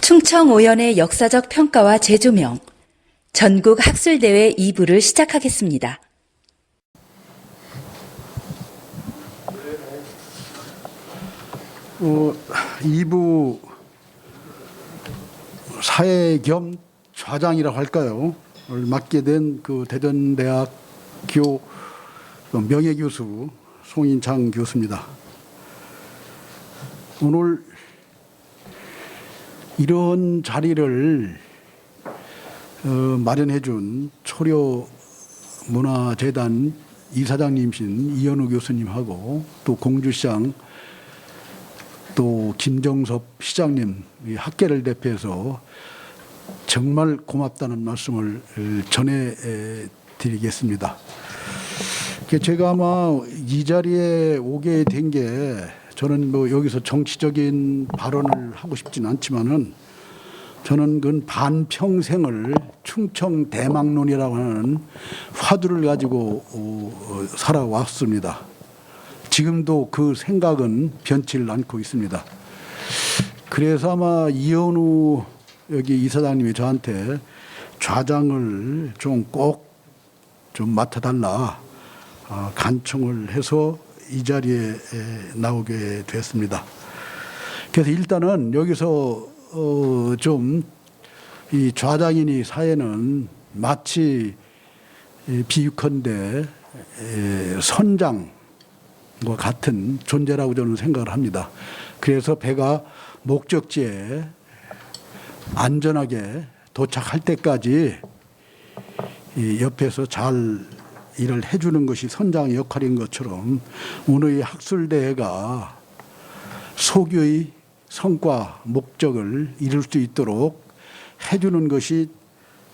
충청오연의 역사적 평가와 재조명, 전국 학술대회 2부를 시작하겠습니다. 어, 2부 사회 겸 좌장이라고 할까요? 맡게 된 그 대전대학교 명예교수 송인창 교수입니다. 오늘 이런 자리를 마련해 준 초려문화재단 이사장님이신 이현우 교수님하고 또 공주시장 또 김정섭 시장님 학계를 대표해서 정말 고맙다는 말씀을 전해드리겠습니다. 제가 아마 이 자리에 오게 된 게 저는 뭐 여기서 정치적인 발언을 하고 싶지는 않지만은 저는 그 반평생을 충청 대망론이라고 하는 화두를 가지고 살아왔습니다. 지금도 그 생각은 변치를 않고 있습니다. 그래서 아마 이현우 여기 이사장님이 저한테 좌장을 좀 꼭 좀 맡아달라 간청을 해서 이 자리에 나오게 됐습니다. 그래서 일단은 여기서 좀 이 좌장이니 사회는 마치 비유컨대 선장과 같은 존재라고 저는 생각을 합니다. 그래서 배가 목적지에 안전하게 도착할 때까지 이 옆에서 잘 일을 해주는 것이 선장의 역할인 것처럼 오늘 이 학술대회가 소교의 성과 목적을 이룰 수 있도록 해주는 것이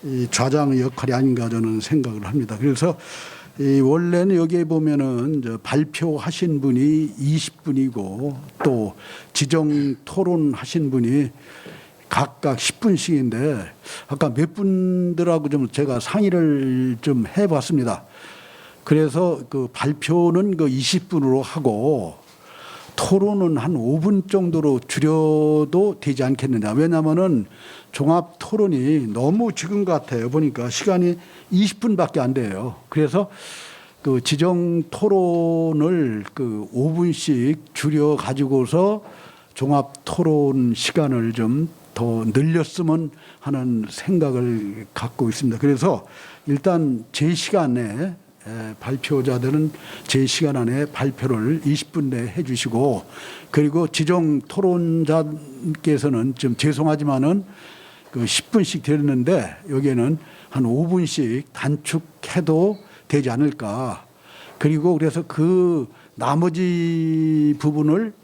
이 좌장의 역할이 아닌가 저는 생각을 합니다. 그래서 원래는 여기에 보면은 발표하신 분이 20분이고 또 지정 토론하신 분이 각각 10분씩인데 아까 몇 분들하고 좀 제가 상의를 좀 해봤습니다. 그래서 그 발표는 그 20분으로 하고 토론은 한 5분 정도로 줄여도 되지 않겠느냐. 왜냐하면은 종합 토론이 너무 지금 같아요. 보니까 시간이 20분밖에 안 돼요. 그래서 그 지정 토론을 그 5분씩 줄여 가지고서 종합 토론 시간을 좀 더 늘렸으면 하는 생각을 갖고 있습니다. 그래서 일단 제 시간에 발표자들은 제 시간 안에 발표를 20분 내에 해주시고 그리고 지정 토론자께서는 좀 죄송하지만은 그 10분씩 드렸는데 여기에는 한 5분씩 단축해도 되지 않을까. 그리고 그래서 그 나머지 부분을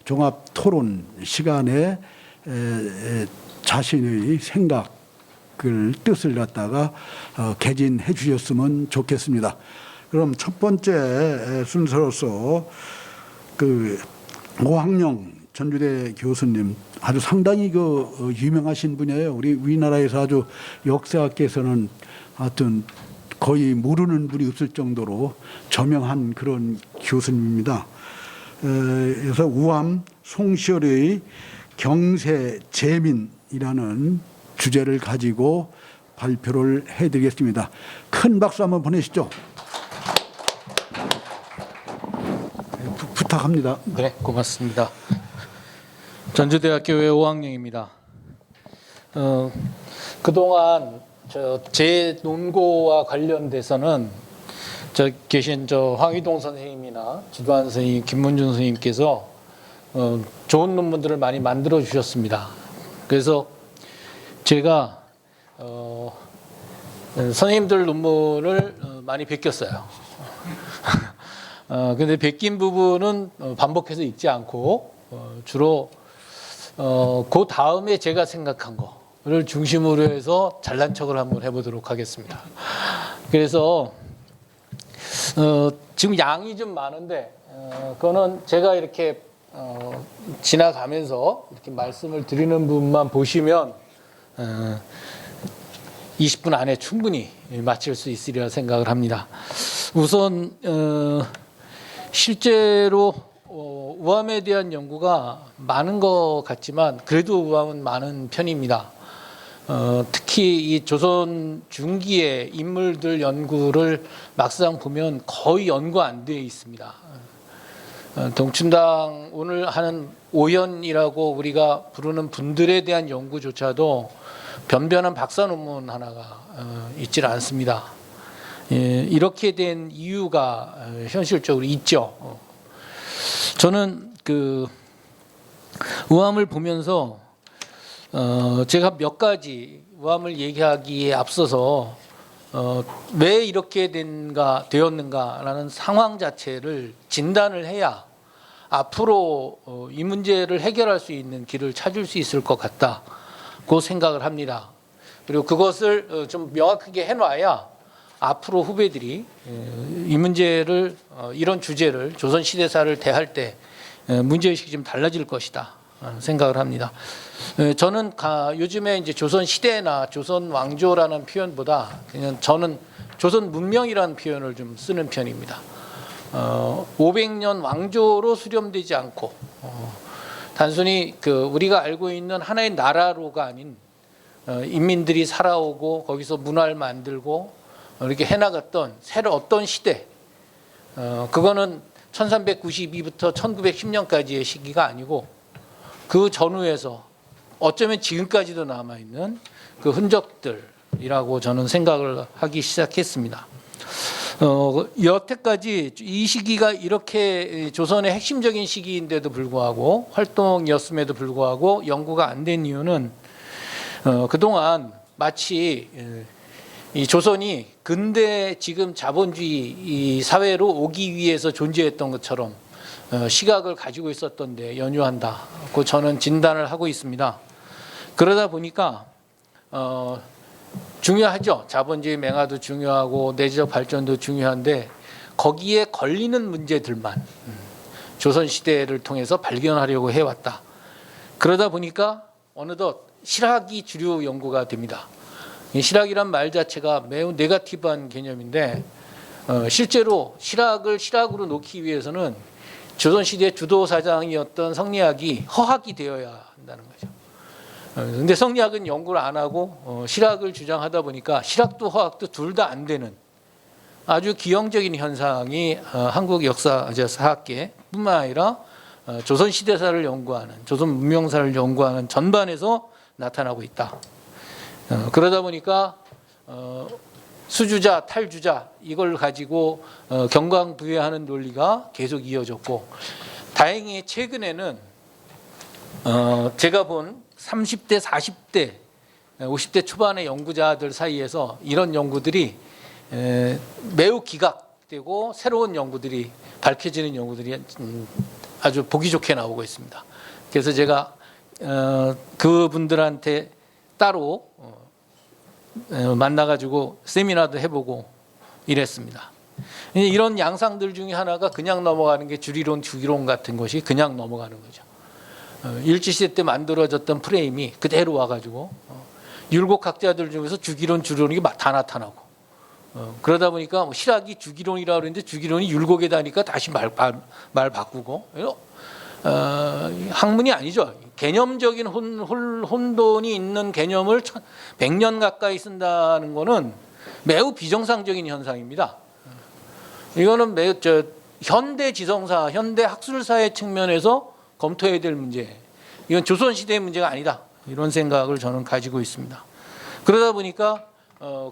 종합 토론 시간에 자신의 생각을 뜻을 갖다가 개진해 주셨으면 좋겠습니다. 그럼 첫 번째 순서로서 그 오학령 전주대 교수님 아주 상당히 그 유명하신 분이에요. 우리나라에서 아주 역사학계에서는 하여튼 거의 모르는 분이 없을 정도로 저명한 그런 교수님입니다. 그래서 우암 송시열의 경세재민이라는 주제를 가지고 발표를 해드리겠습니다. 큰 박수 한번 보내시죠. 부탁합니다. 네, 고맙습니다. 전주대학교의 오학령입니다. 그동안 제 논고와 관련돼서는 계신 황희동 선생님이나 지도한 선생님, 김문준 선생님께서 좋은 논문들을 많이 만들어 주셨습니다. 그래서 제가 선생님들 논문을 많이 베꼈어요. 근데 베낀 부분은 반복해서 읽지 않고 주로 그 다음에 제가 생각한 거를 중심으로 해서 잘난 척을 한번 해보도록 하겠습니다. 그래서 지금 양이 좀 많은데 그거는 제가 이렇게 지나가면서 이렇게 말씀을 드리는 분만 보시면 20분 안에 충분히 마칠 수 있으리라 생각을 합니다. 우선 실제로 우암에 대한 연구가 많은 것 같지만 그래도 우암은 많은 편입니다. 특히 이 조선 중기의 인물들 연구를 막상 보면 거의 연구 안 돼 있습니다. 동춘당 오늘 하는 오연이라고 우리가 부르는 분들에 대한 연구조차도 변변한 박사 논문 하나가 있질 않습니다. 이렇게 된 이유가 현실적으로 있죠. 저는 그 우암을 보면서 제가 몇 가지 우암을 얘기하기에 앞서서 왜 이렇게 되었는가라는 상황 자체를 진단을 해야 앞으로 이 문제를 해결할 수 있는 길을 찾을 수 있을 것 같다고 생각을 합니다. 그리고 그것을 좀 명확하게 해놔야 앞으로 후배들이 이 문제를 이런 주제를 조선시대사를 대할 때 문제의식이 좀 달라질 것이다 생각을 합니다. 저는 요즘에 이제 조선시대나 조선왕조라는 표현보다 그냥 저는 조선 문명이라는 표현을 좀 쓰는 편입니다. 500년 왕조로 수렴되지 않고 단순히 우리가 알고 있는 하나의 나라로가 아닌 인민들이 살아오고 거기서 문화를 만들고 이렇게 해나갔던 새로 어떤 시대, 그거는 1392부터 1910년까지의 시기가 아니고 그 전후에서 어쩌면 지금까지도 남아있는 그 흔적들이라고 저는 생각을 하기 시작했습니다. 여태까지 이 시기가 이렇게 조선의 핵심적인 시기인데도 불구하고 활동이었음에도 불구하고 연구가 안 된 이유는 그동안 마치 이 조선이 근대 지금 자본주의 이 사회로 오기 위해서 존재했던 것처럼 시각을 가지고 있었던 데 연유한다고 저는 진단을 하고 있습니다. 그러다 보니까 중요하죠. 자본주의 맹화도 중요하고 내재적 발전도 중요한데 거기에 걸리는 문제들만 조선시대를 통해서 발견하려고 해왔다. 그러다 보니까 어느덧 실학이 주류 연구가 됩니다. 이 실학이란 말 자체가 매우 네거티브한 개념인데 실제로 실학을 실학으로 놓기 위해서는 조선시대 주도 사장이었던 성리학이 허학이 되어야 한다는 거죠. 근데 성리학은 연구를 안 하고 실학을 주장하다 보니까 실학도 허학도 둘 다 안 되는 아주 기형적인 현상이 한국 역사사학계뿐만 아니라 조선시대사를 연구하는 조선 문명사를 연구하는 전반에서 나타나고 있다. 그러다 보니까 수주자, 탈주자 이걸 가지고 경광부회하는 논리가 계속 이어졌고 다행히 최근에는 제가 본 30대, 40대, 50대 초반의 연구자들 사이에서 이런 연구들이 매우 기각되고 새로운 연구들이 밝혀지는 연구들이 아주 보기 좋게 나오고 있습니다. 그래서 제가 그분들한테 따로 만나가지고 세미나도 해보고 이랬습니다. 이런 양상들 중에 하나가 그냥 넘어가는 게 주리론, 주기론 같은 것이 그냥 넘어가는 거죠. 일제시대 때 만들어졌던 프레임이 그대로 와가지고 율곡학자들 중에서 주기론, 주론이 다 나타나고 그러다 보니까 실학이 주기론이라고 그랬는데 주기론이 율곡에다 하니까 다시 말 바꾸고 학문이 아니죠. 개념적인 혼돈이 있는 개념을 100년 가까이 쓴다는 것은 매우 비정상적인 현상입니다. 이거는 매우 현대 지성사, 현대 학술사의 측면에서 검토해야 될 문제. 이건 조선시대의 문제가 아니다. 이런 생각을 저는 가지고 있습니다. 그러다 보니까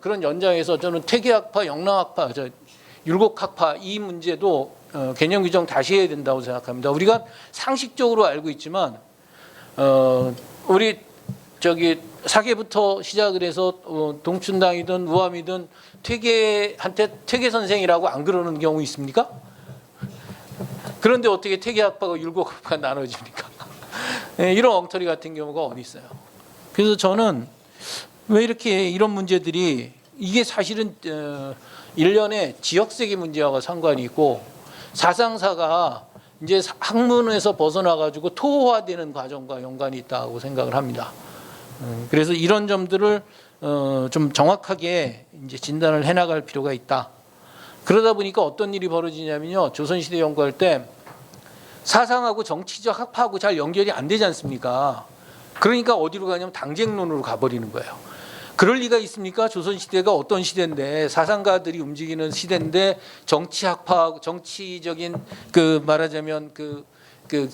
그런 연장에서 저는 퇴계학파, 영랑학파, 율곡학파 이 문제도 개념 규정 다시 해야 된다고 생각합니다. 우리가 상식적으로 알고 있지만 우리 사계부터 시작을 해서 동춘당이든 우암이든 퇴계한테 퇴계 선생이라고 안 그러는 경우 있습니까? 그런데 어떻게 퇴계학파가 율곡학파가 나눠집니까? 이런 엉터리 같은 경우가 어디 있어요? 그래서 저는 왜 이렇게 이런 문제들이 이게 사실은 일련의 지역세계 문제와 상관이 있고 사상사가 이제 학문에서 벗어나가지고 토호화되는 과정과 연관이 있다고 생각을 합니다. 그래서 이런 점들을 좀 정확하게 이제 진단을 해나갈 필요가 있다. 그러다 보니까 어떤 일이 벌어지냐면요. 조선시대 연구할 때 사상하고 정치적 학파하고 잘 연결이 안 되지 않습니까? 그러니까 어디로 가냐면 당쟁론으로 가버리는 거예요. 그럴 리가 있습니까? 조선시대가 어떤 시대인데 사상가들이 움직이는 시대인데 정치 학파, 정치적인 그 말하자면 그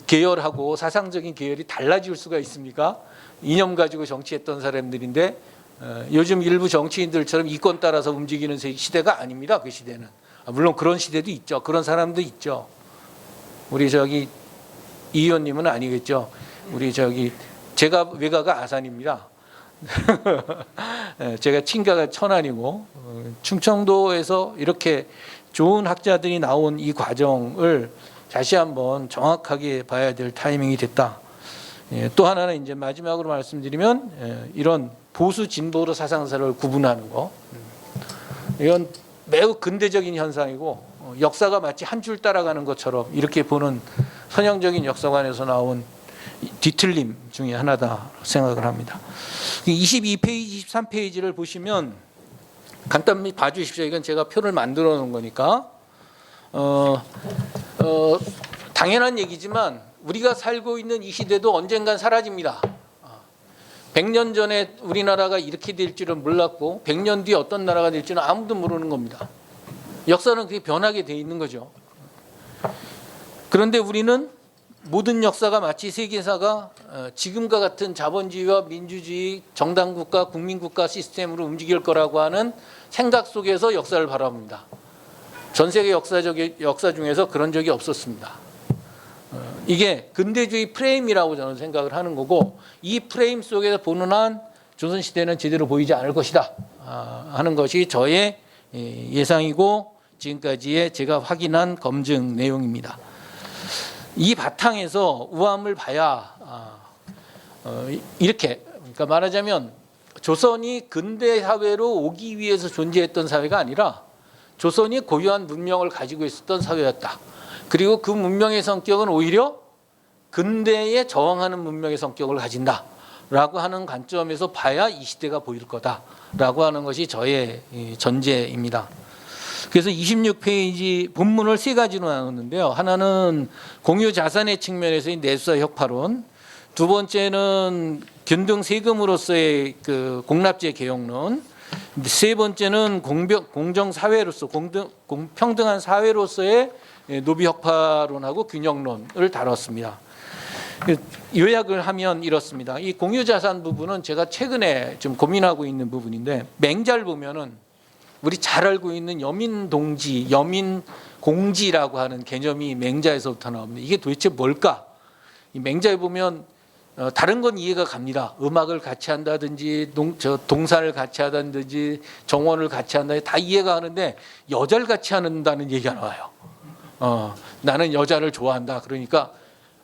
계열하고 사상적인 계열이 달라질 수가 있습니까? 이념 가지고 정치했던 사람들인데 요즘 일부 정치인들처럼 이권 따라서 움직이는 시대가 아닙니다. 그 시대는. 물론 그런 시대도 있죠. 그런 사람도 있죠. 우리 저기 이 의원님은 아니겠죠. 우리 저기 제가 외가가 아산입니다. 제가 친가가 천안이고 충청도에서 이렇게 좋은 학자들이 나온 이 과정을 다시 한번 정확하게 봐야 될 타이밍이 됐다. 또 하나는 이제 마지막으로 말씀드리면 이런 보수 진보로 사상사를 구분하는 거, 이건 매우 근대적인 현상이고 역사가 마치 한 줄 따라가는 것처럼 이렇게 보는 선형적인 역사관에서 나온 뒤틀림 중에 하나다 생각을 합니다. 22페이지, 23페이지를 보시면 간단히 봐주십시오. 이건 제가 표를 만들어 놓은 거니까 당연한 얘기지만 우리가 살고 있는 이 시대도 언젠간 사라집니다. 100년 전에 우리나라가 이렇게 될 줄은 몰랐고 100년 뒤에 어떤 나라가 될지는 아무도 모르는 겁니다. 역사는 그게 변하게 돼 있는 거죠. 그런데 우리는 모든 역사가 마치 세계사가 지금과 같은 자본주의와 민주주의, 정당국가, 국민국가 시스템으로 움직일 거라고 하는 생각 속에서 역사를 바라봅니다. 전 세계 역사 중에서 그런 적이 없었습니다. 이게 근대주의 프레임이라고 저는 생각을 하는 거고 이 프레임 속에서 보는 한 조선시대는 제대로 보이지 않을 것이다 하는 것이 저의 예상이고 지금까지의 제가 확인한 검증 내용입니다. 이 바탕에서 우함을 봐야 이렇게 그러니까 말하자면 조선이 근대 사회로 오기 위해서 존재했던 사회가 아니라 조선이 고유한 문명을 가지고 있었던 사회였다. 그리고 그 문명의 성격은 오히려 근대에 저항하는 문명의 성격을 가진다라고 하는 관점에서 봐야 이 시대가 보일 거다라고 하는 것이 저의 전제입니다. 그래서 26페이지 본문을 세 가지로 나눴는데요. 하나는 공유 자산의 측면에서의 내수와 혁파론, 두 번째는 균등 세금으로서의 그 공납제 개혁론, 세 번째는 공정 사회로서 평등한 사회로서의 노비 혁파론하고 균형론을 다뤘습니다. 요약을 하면 이렇습니다. 이 공유자산 부분은 제가 최근에 좀 고민하고 있는 부분인데 맹자를 보면은 우리 잘 알고 있는 여민동지, 여민공지라고 하는 개념이 맹자에서부터 나옵니다. 이게 도대체 뭘까? 이 맹자에 보면 다른 건 이해가 갑니다. 음악을 같이 한다든지 동사를 같이 하다든지 정원을 같이 한다든지 다 이해가 가는데 여자를 같이 한다는 얘기가 나와요. 나는 여자를 좋아한다. 그러니까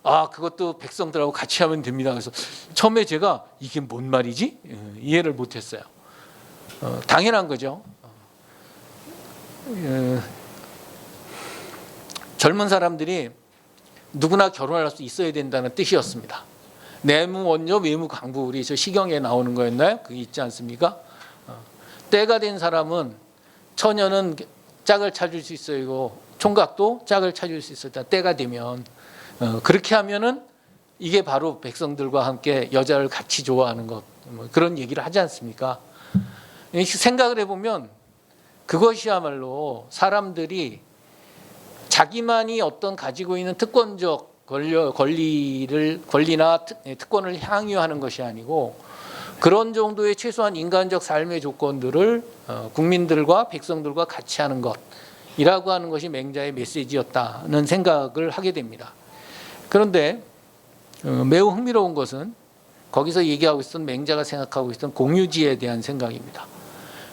그것도 백성들하고 같이 하면 됩니다. 그래서 처음에 제가 이게 뭔 말이지? 이해를 못했어요. 당연한 거죠. 젊은 사람들이 누구나 결혼할 수 있어야 된다는 뜻이었습니다. 내무 원녀 외무 강부 우리 저 시경에 나오는 거였나요? 그게 있지 않습니까? 때가 된 사람은 처녀는 짝을 찾을 수 있어요. 총각도 짝을 찾을 수 있었다. 때가 되면 그렇게 하면은 이게 바로 백성들과 함께 여자를 같이 좋아하는 것 그런 얘기를 하지 않습니까? 생각을 해보면 그것이야말로 사람들이 자기만이 어떤 가지고 있는 특권적 권리나 특권을 향유하는 것이 아니고 그런 정도의 최소한 인간적 삶의 조건들을 국민들과 백성들과 같이 하는 것이라고 하는 것이 맹자의 메시지였다는 생각을 하게 됩니다. 그런데 매우 흥미로운 것은 거기서 얘기하고 있었던 맹자가 생각하고 있었던 공유지에 대한 생각입니다.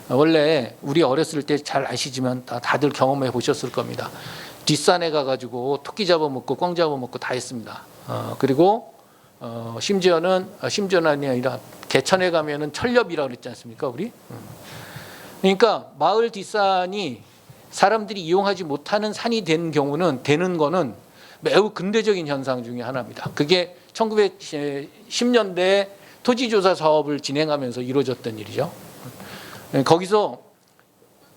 원래 우리 어렸을 때 잘 아시지만 다들 경험해 보셨을 겁니다. 뒷산에 가가지고 토끼 잡아먹고 꿩 잡아먹고 다 했습니다. 그리고 심지어는 아니라 개천에 가면은 철렵이라고 그랬지 않습니까, 우리? 그러니까 마을 뒷산이 사람들이 이용하지 못하는 산이 되는 거는 매우 근대적인 현상 중에 하나입니다. 그게 1910년대 토지조사 사업을 진행하면서 이루어졌던 일이죠. 거기서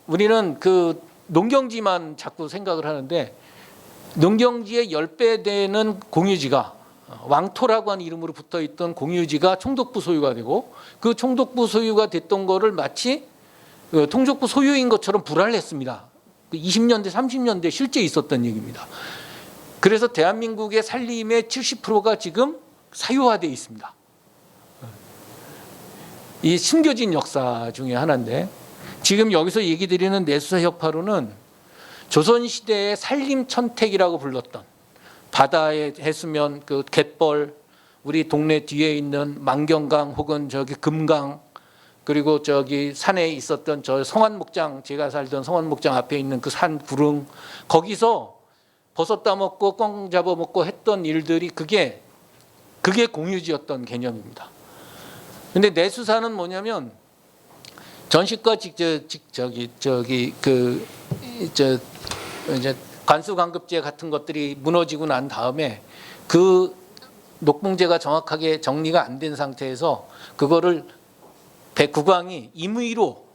우리는 그 농경지만 자꾸 생각을 하는데 농경지의 10배 되는 공유지가 왕토라고 하는 이름으로 붙어있던 공유지가 총독부 소유가 되고 그 총독부 소유가 됐던 거를 마치 통족부 소유인 것처럼 불화를 했습니다. 20년대 30년대 실제 있었던 얘기입니다. 그래서 대한민국의 산림의 70%가 지금 사유화되어 있습니다. 이 숨겨진 역사 중에 하나인데 지금 여기서 얘기 드리는 내수사 혁파로는 조선시대의 산림천택이라고 불렀던 바다의 해수면 그 갯벌 우리 동네 뒤에 있는 만경강 혹은 저기 금강 그리고 저기 산에 있었던 저 성안목장 제가 살던 성안목장 앞에 있는 그 산 구릉 거기서 버섯 따먹고 꿩 잡아먹고 했던 일들이 그게 공유지였던 개념입니다. 근데 내수사는 뭐냐면 전시과 이제 관수관급제 같은 것들이 무너지고 난 다음에 그 녹봉제가 정확하게 정리가 안 된 상태에서 그거를 국왕이 임의로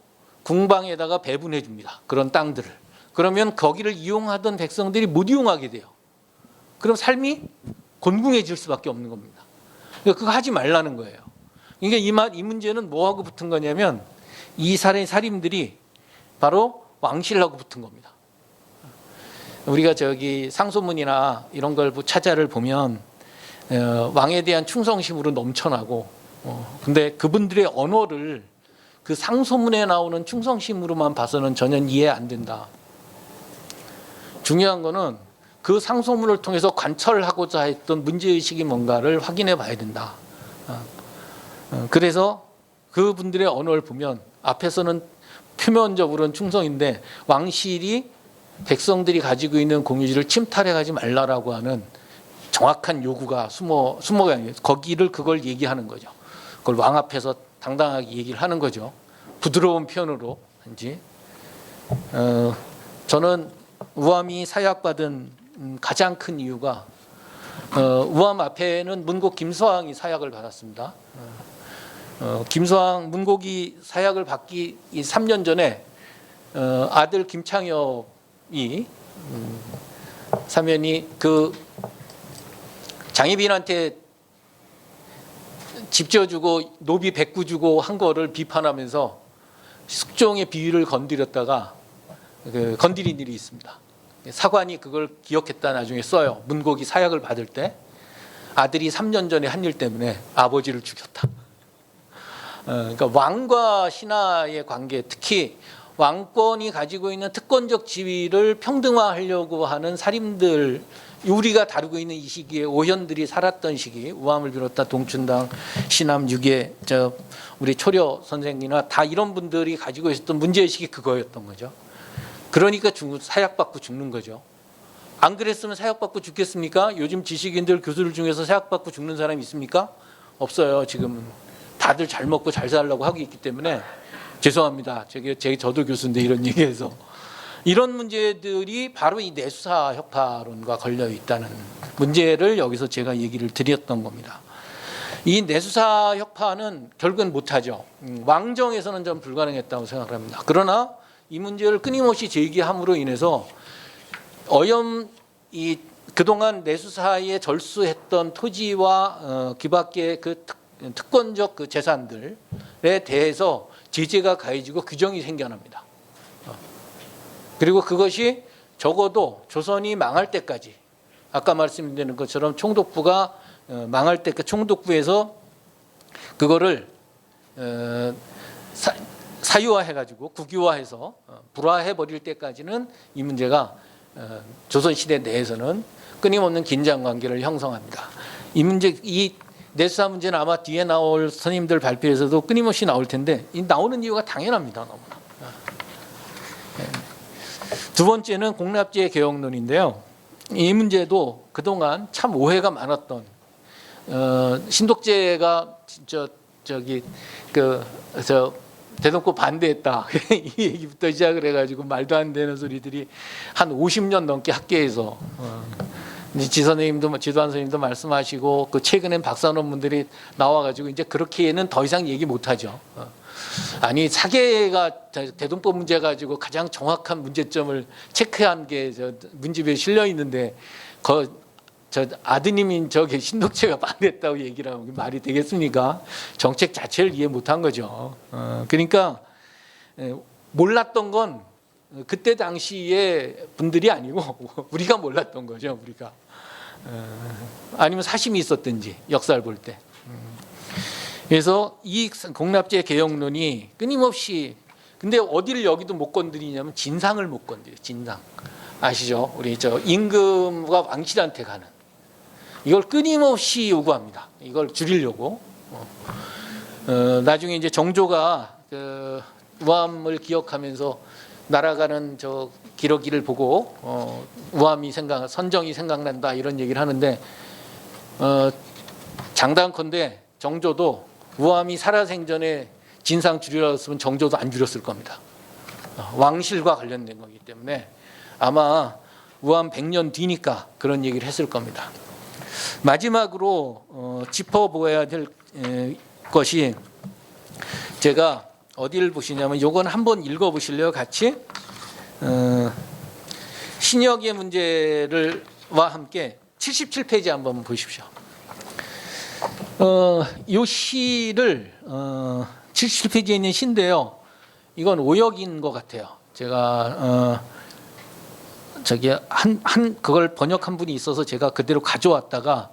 궁방에다가 배분해 줍니다. 그런 땅들을. 그러면 거기를 이용하던 백성들이 못 이용하게 돼요. 그럼 삶이 곤궁해질 수밖에 없는 겁니다. 그러니까 그거 하지 말라는 거예요. 그러니까 이 문제는 뭐하고 붙은 거냐면 이 살인들이 바로 왕실하고 붙은 겁니다. 우리가 저기 상소문이나 이런 걸 차자를 보면 왕에 대한 충성심으로 넘쳐나고 근데 그분들의 언어를 그 상소문에 나오는 충성심으로만 봐서는 전혀 이해 안 된다. 중요한 거는 그 상소문을 통해서 관철하고자 했던 문제의식이 뭔가를 확인해 봐야 된다. 그래서 그분들의 언어를 보면 앞에서는 표면적으로는 충성인데 왕실이 백성들이 가지고 있는 공유지를 침탈해 가지 말라라고 하는 정확한 요구가 숨어가 있는 거기를 그걸 얘기하는 거죠. 그걸 왕 앞에서 당당하게 얘기를 하는 거죠. 부드러운 표현으로 한지. 저는 우암이 사약받은 가장 큰 이유가 우암 앞에는 문곡 김서왕이 사약을 받았습니다. 문곡이 사약을 받기 3년 전에 아들 김창엽이 사면이 그 장희빈한테 집 지어주고 노비 109 주고 한 거를 비판하면서 숙종의 비위를 건드렸다가 건드린 일이 있습니다. 사관이 그걸 기억했다 나중에 써요. 문곡이 사약을 받을 때 아들이 3년 전에 한 일 때문에 아버지를 죽였다. 그러니까 왕과 신하의 관계, 특히 왕권이 가지고 있는 특권적 지위를 평등화하려고 하는 살인들, 우리가 다루고 있는 이 시기에 오현들이 살았던 시기, 우암을 비롯한 동춘당, 신암, 유계, 우리 초려 선생이나 다 이런 분들이 가지고 있었던 문제의식이 그거였던 거죠. 그러니까 사약받고 죽는 거죠. 안 그랬으면 사약받고 죽겠습니까? 요즘 지식인들 교수들 중에서 사약받고 죽는 사람이 있습니까? 없어요. 지금은 다들 잘 먹고 잘 살려고 하고 있기 때문에 죄송합니다. 저도 교수인데 이런 얘기해서 이런 문제들이 바로 이 내수사 혁파론과 걸려 있다는 문제를 여기서 제가 얘기를 드렸던 겁니다. 이 내수사 혁파는 결국은 못하죠. 왕정에서는 좀 불가능했다고 생각을 합니다. 그러나 이 문제를 끊임없이 제기함으로 인해서 그동안 내수사에 절수했던 토지와 그 밖의 그 특권적 그 재산들에 대해서 제재가 가해지고 규정이 생겨납니다. 그리고 그것이 적어도 조선이 망할 때까지 아까 말씀드린 것처럼 총독부가 망할 때까지 총독부에서 그거를 사유화해가지고 국유화해서 불화해버릴 때까지는 이 문제가 조선시대 내에서는 끊임없는 긴장관계를 형성합니다. 이 내수사 문제는 아마 뒤에 나올 선임들 발표에서도 끊임없이 나올 텐데 나오는 이유가 당연합니다. 너무나. 두 번째는 공납제 개혁론인데요. 이 문제도 그동안 참 오해가 많았던 신독제가 대놓고 반대했다 이 얘기부터 시작을 해가지고 말도 안 되는 소리들이 한 50년 넘게 학계에서 이제 지도한 선생님도 말씀하시고 그 최근엔 박사 논문들이 나와가지고 이제 그렇게는 더 이상 얘기 못하죠. 아니 사계가 대동법 문제 가지고 가장 정확한 문제점을 체크한 게 저 문집에 실려 있는데 저 아드님인 저게 신독체가 반대했다고 얘기를 하면 말이 되겠습니까? 정책 자체를 이해 못한 거죠. 그러니까 몰랐던 건 그때 당시에 분들이 아니고 우리가 몰랐던 거죠. 우리가 아니면 사심이 있었든지 역사를 볼 때. 그래서 이 공납제 개혁론이 끊임없이 근데 어디를 여기도 못 건드리냐면 진상을 못 건드려. 진상 아시죠? 우리 저 임금과 왕실한테 가는 이걸 끊임없이 요구합니다. 이걸 줄이려고. 나중에 이제 정조가 그 우암을 기억하면서 날아가는 저 기러기를 보고 우암이 선정이 생각난다 이런 얘기를 하는데 장단컨대 정조도 우암이 살아생전에 진상 줄이라고 했으면 정조도 안 줄였을 겁니다. 왕실과 관련된 거기 때문에 아마 우암 100년 뒤니까 그런 얘기를 했을 겁니다. 마지막으로 짚어보아야 될 것이 제가 어디를 보시냐면 요건 한번 읽어보실래요? 같이 신역의 문제를와 함께 77페이지 한번 보십시오. 요 시를 77페이지에 있는 시인데요. 이건 오역인 것 같아요. 제가 저기 그걸 번역한 분이 있어서 제가 그대로 가져왔다가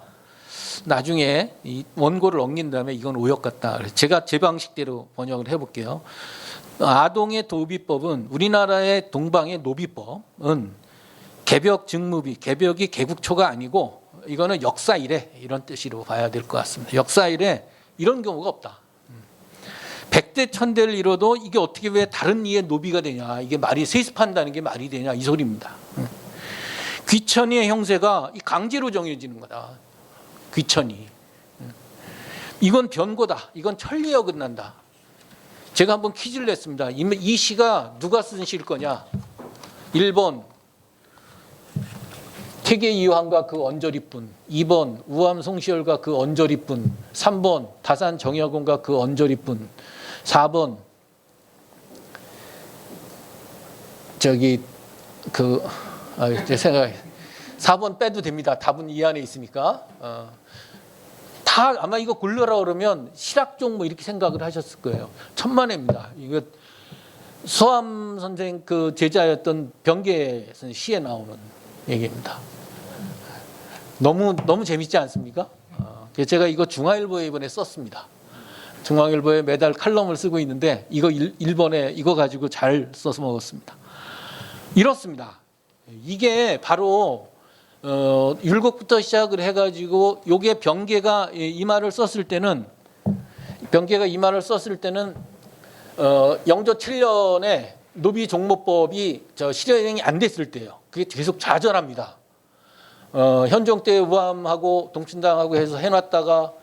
나중에 이 원고를 옮긴 다음에 이건 오역 같다. 그래서 제가 제 방식대로 번역을 해볼게요. 아동의 도비법은 우리나라의 동방의 노비법은 개벽 직무비, 개벽이 개국초가 아니고 이거는 역사 이래 이런 뜻으로 봐야 될 것 같습니다. 역사 이래 이런 경우가 없다. 100대 1000대를 이뤄도 이게 어떻게 왜 다른 이의 노비가 되냐. 이게 말이 세습한다는 게 말이 되냐 이 소리입니다. 귀천이의 형세가 강제로 정해지는 거다. 귀천이. 이건 변고다. 이건 천리에 어긋난다. 제가 한번 퀴즈를 냈습니다. 이 시가 누가 쓴 시일 거냐. 1번 태계 이황과 그 언저리뿐, 2번 우암 송시열과 그 언저리뿐, 3번 다산 정여공과 그 언저리뿐, 4번 저기 제 생각에 4번 빼도 됩니다. 답은 이 안에 있으니까. 다 아마 이거 고르라 그러면 실학종 뭐 이렇게 생각을 하셨을 거예요. 천만에입니다. 이거 서암 선생 그 제자였던 병계 시에 나오는 얘기입니다. 너무 재밌지 않습니까? 그래서 제가 이거 중앙일보에 이번에 썼습니다. 중앙일보에 매달 칼럼을 쓰고 있는데 이거 일본에 이거 가지고 잘 써서 먹었습니다. 이렇습니다. 이게 바로 율곡부터 시작을 해가지고 요게 병계가 이 말을 썼을 때는 영조 7년에 노비종모법이 실현이 안 됐을 때예요. 그게 계속 좌절합니다. 현종 때 우암하고 동춘당하고 해서 해놨다가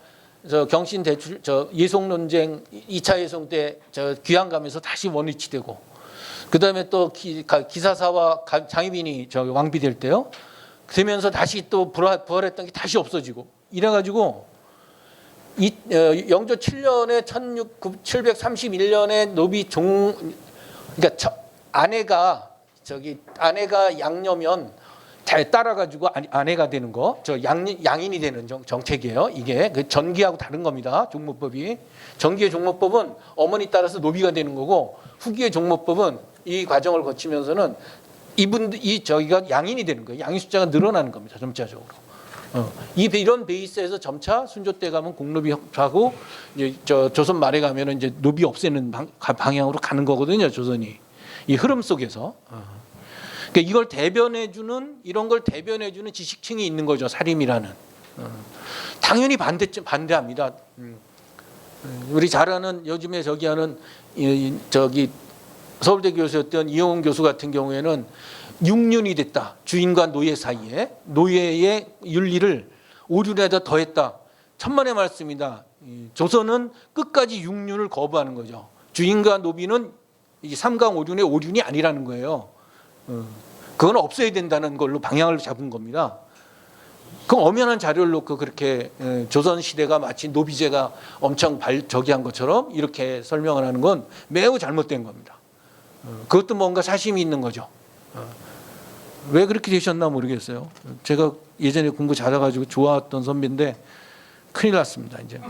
경신 대출 예송 논쟁 2차 예송 때 귀양 가면서 다시 원위치되고 그다음에 또 기사사와 장희빈이 왕비 될 때요. 되면서 다시 또 부활했던 게 다시 없어지고 이래가지고 영조 7년에 1731년에 노비 그러니까 아내가 양녀면 잘 따라가지고 아내가 되는 거, 양인이 되는 정책이에요. 이게 그 전기하고 다른 겁니다. 종모법이 전기의 종모법은 어머니 따라서 노비가 되는 거고 후기의 종모법은 이 과정을 거치면서는 저기가 양인이 되는 거예요. 양인 숫자가 늘어나는 겁니다. 점차적으로. 이런 베이스에서 점차 순조 때 가면 공노비 하고 조선 말에 가면은 이제 노비 없애는 방향으로 가는 거거든요. 조선이 이 흐름 속에서. 그러니까 이런 걸 대변해주는 지식층이 있는 거죠. 사림이라는. 당연히 반대합니다. 우리 잘 아는 요즘에 서울대 교수였던 이용훈 교수 같은 경우에는 6륜이 됐다. 주인과 노예 사이에 노예의 윤리를 5륜에다 더했다. 천만의 말씀이다. 조선은 끝까지 6륜을 거부하는 거죠. 주인과 노비는 3강 5륜의 5륜이 아니라는 거예요. 그건 없어야 된다는 걸로 방향을 잡은 겁니다. 그 엄연한 자료를 놓고 그렇게 조선 시대가 마치 노비제가 엄청 저기한 것처럼 이렇게 설명을 하는 건 매우 잘못된 겁니다. 그것도 뭔가 사심이 있는 거죠. 왜 그렇게 되셨나 모르겠어요. 제가 예전에 공부 잘해가지고 좋아했던 선배인데 큰일 났습니다. 이제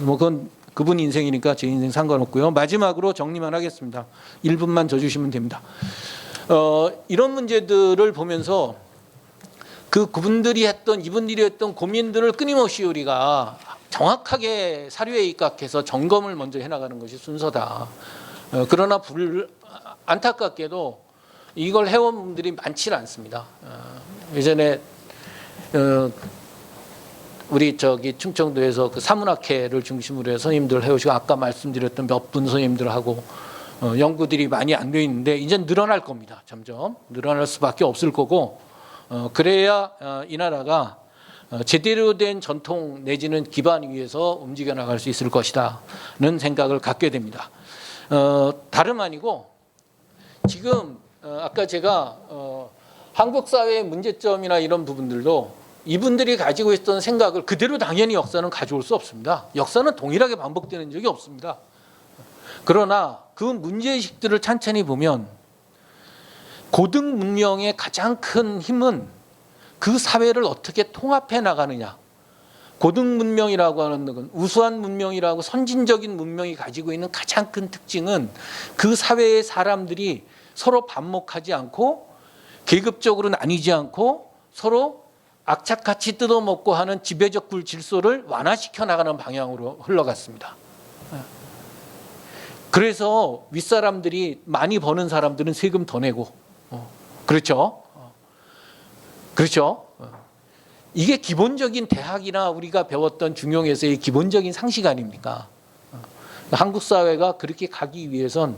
뭐 그건 그분 인생이니까 제 인생 상관없고요. 마지막으로 정리만 하겠습니다. 1분만 더 주시면 됩니다. 이런 문제들을 보면서 그분들이 했던 이분들이 했던 고민들을 끊임없이 우리가 정확하게 사료에 입각해서 점검을 먼저 해나가는 것이 순서다. 그러나 안타깝게도 이걸 해온 분들이 많지는 않습니다. 예전에 우리 충청도에서 그 사문학회를 중심으로 해서 선임들 해오시고 아까 말씀드렸던 몇 분 선임들하고 연구들이 많이 안 돼 있는데 이제 늘어날 겁니다. 점점 늘어날 수밖에 없을 거고 그래야 이 나라가 제대로 된 전통 내지는 기반 위에서 움직여 나갈 수 있을 것이다는 생각을 갖게 됩니다. 다름 아니고 지금 아까 제가 한국 사회의 문제점이나 이런 부분들도 이분들이 가지고 있던 생각을 그대로 당연히 역사는 가져올 수 없습니다. 역사는 동일하게 반복되는 적이 없습니다. 그러나 그 문제의식들을 천천히 보면 고등 문명의 가장 큰 힘은 그 사회를 어떻게 통합해 나가느냐. 고등 문명이라고 하는 건 우수한 문명이라고 선진적인 문명이 가지고 있는 가장 큰 특징은 그 사회의 사람들이 서로 반목하지 않고 계급적으로 나뉘지 않고 서로 악착같이 뜯어먹고 하는 지배적 질서를 완화시켜 나가는 방향으로 흘러갔습니다. 그래서 윗사람들이 많이 버는 사람들은 세금 더 내고 그렇죠? 그렇죠? 이게 기본적인 대학이나 우리가 배웠던 중용에서의 기본적인 상식 아닙니까? 한국 사회가 그렇게 가기 위해선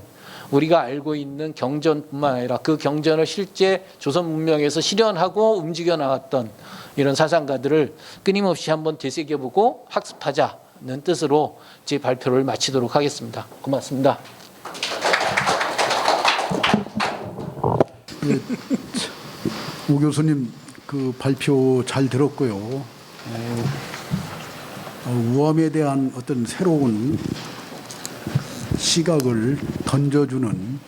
우리가 알고 있는 경전뿐만 아니라 그 경전을 실제 조선 문명에서 실현하고 움직여 나갔던 이런 사상가들을 끊임없이 한번 되새겨보고 학습하자는 뜻으로 제 발표를 마치도록 하겠습니다. 고맙습니다. 오 교수님 그 발표 잘 들었고요. 우암에 대한 어떤 새로운 시각을 던져주는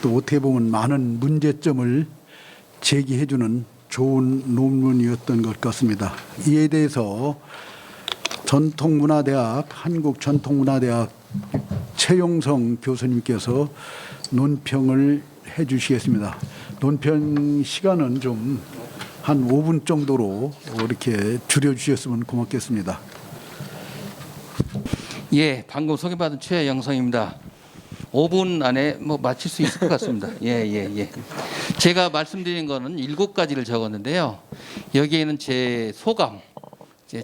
또 어떻게 보면 많은 문제점을 제기해주는 좋은 논문이었던 것 같습니다. 이에 대해서 전통문화대학 한국전통문화대학 최용성 교수님께서 논평을 해주시겠습니다. 논평 시간은 좀 한 5분 정도로 이렇게 줄여주셨으면 고맙겠습니다. 예, 방금 소개받은 최영성입니다. 5분 안에 뭐 마칠 수 있을 것 같습니다. 예. 제가 말씀드린 거는 7가지를 적었는데요. 여기에는 제 소감,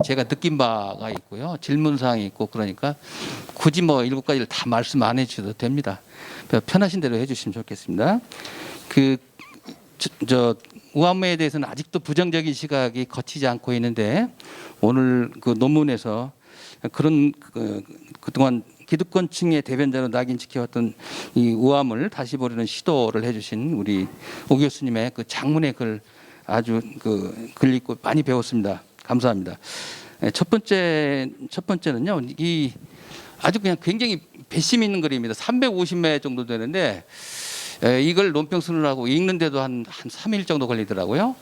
제가 느낀 바가 있고요. 질문사항이 있고 그러니까 굳이 뭐 7가지를 다 말씀 안 해주셔도 됩니다. 편하신 대로 해주시면 좋겠습니다. 우암에 대해서는 아직도 부정적인 시각이 거치지 않고 있는데 오늘 그 논문에서 그런 그동안 기득권층의 대변자로 낙인 찍혀왔던 이 우암을 다시 보려는 시도를 해주신 우리 오 교수님의 그 장문의 글 아주 글 읽고 많이 배웠습니다. 감사합니다. 첫 번째는요. 이 아주 그냥 굉장히 배심 있는 글입니다. 350매 정도 되는데 이걸 논평 쓰느라고 읽는데도 한 3일 정도 걸리더라고요.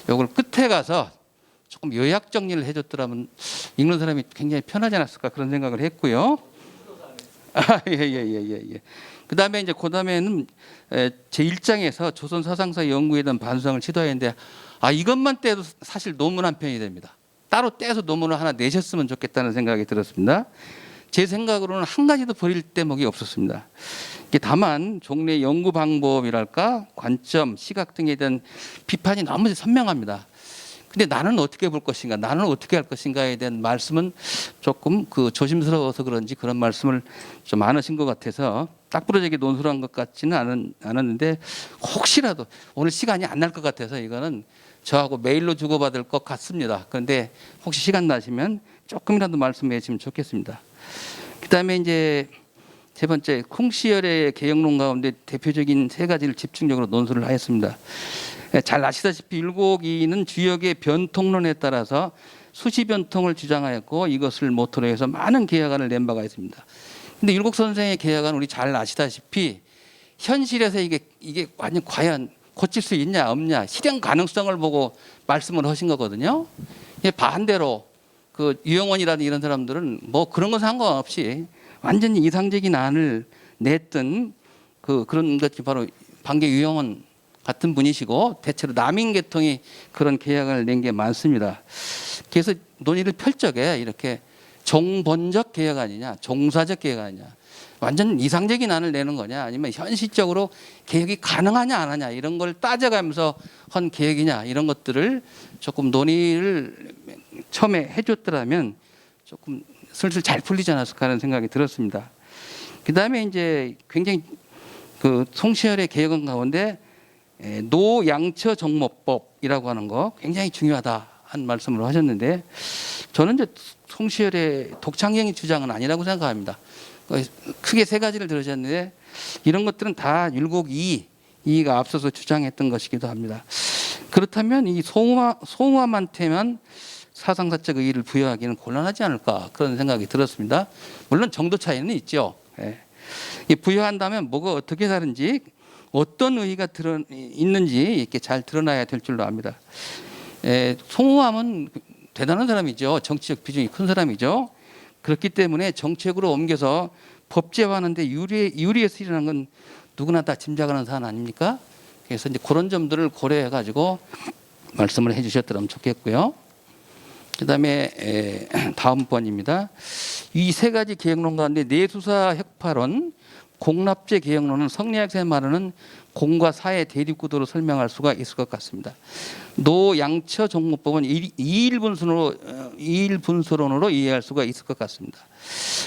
이걸 끝에 가서 조금 요약 정리를 해줬더라면 읽는 사람이 굉장히 편하지 않았을까 그런 생각을 했고요. 예. 그다음에 이제 그다음에는 제 1장에서 조선 사상사 연구에 대한 반성을 시도했는데 이것만 떼도 사실 논문 한 편이 됩니다. 따로 떼서 논문을 하나 내셨으면 좋겠다는 생각이 들었습니다. 제 생각으로는 한 가지도 버릴 대목이 없었습니다. 다만 종래 연구 방법이랄까 관점, 시각 등에 대한 비판이 너무 선명합니다. 근데 나는 어떻게 볼 것인가, 나는 어떻게 할 것인가에 대한 말씀은 조금 조심스러워서 그런지 그런 말씀을 좀 안 하신 것 같아서 딱 부러지게 논술한 것 같지는 않았는데 혹시라도 오늘 시간이 안 날 것 같아서 이거는 저하고 메일로 주고받을 것 같습니다. 그런데 혹시 시간 나시면 조금이라도 말씀해 주시면 좋겠습니다. 그다음에 이제 세 번째 콩시열의 개혁론 가운데 대표적인 3가지를 집중적으로 논술을 하였습니다. 잘 아시다시피 율곡이는 주역의 변통론에 따라서 수시 변통을 주장하였고 이것을 모토로 해서 많은 계약안을 낸 바가 있습니다. 근데 율곡 선생의 계약안은 우리 잘 아시다시피 현실에서 이게 완전 과연 고칠 수 있냐 없냐 실현 가능성을 보고 말씀을 하신 거거든요. 반대로 그 유영원이라는 이런 사람들은 뭐 그런 거 상관없이 완전히 이상적인 안을 냈던 그런 것이 바로 반개 유영원 같은 분이시고 대체로 남인계통이 그런 계약을 낸 게 많습니다. 그래서 논의를 펼 적에 이렇게 종본적 계약 아니냐 종사적 계약 아니냐 완전 이상적인 안을 내는 거냐 아니면 현실적으로 계약이 가능하냐 안 하냐 이런 걸 따져가면서 한 계획이냐 이런 것들을 조금 논의를 처음에 해줬더라면 조금 슬슬 잘 풀리지 않았을까 하는 생각이 들었습니다. 그다음에 이제 굉장히 그 송시열의 계획안 가운데 노양처 정모법이라고 하는 거 굉장히 중요하다 한 말씀을 하셨는데 저는 이제 송시열의 독창적인 주장은 아니라고 생각합니다. 크게 세 가지를 들으셨는데 이런 것들은 다 율곡 이가 앞서서 주장했던 것이기도 합니다. 그렇다면 이 송우함한테만 사상사적 의의를 부여하기는 곤란하지 않을까 그런 생각이 들었습니다. 물론 정도 차이는 있죠. 부여한다면 뭐가 어떻게 다른지 어떤 의의가 있는지 이렇게 잘 드러나야 될 줄로 압니다. 송우함은 대단한 사람이죠. 정치적 비중이 큰 사람이죠. 그렇기 때문에 정책으로 옮겨서 법제화하는데 유리했으리라는 건 누구나 다 짐작하는 사안 아닙니까? 그래서 이제 그런 점들을 고려해 가지고 말씀을 해주셨더라면 좋겠고요. 그다음에 다음 번입니다. 이 세 가지 계획론 가운데 내수사 혁파론, 공납제 계획론은 성리학에서 말하는 공과 사의 대립구도로 설명할 수가 있을 것 같습니다. 노양처 종목법은 이일분수론으로 이해할 수가 있을 것 같습니다.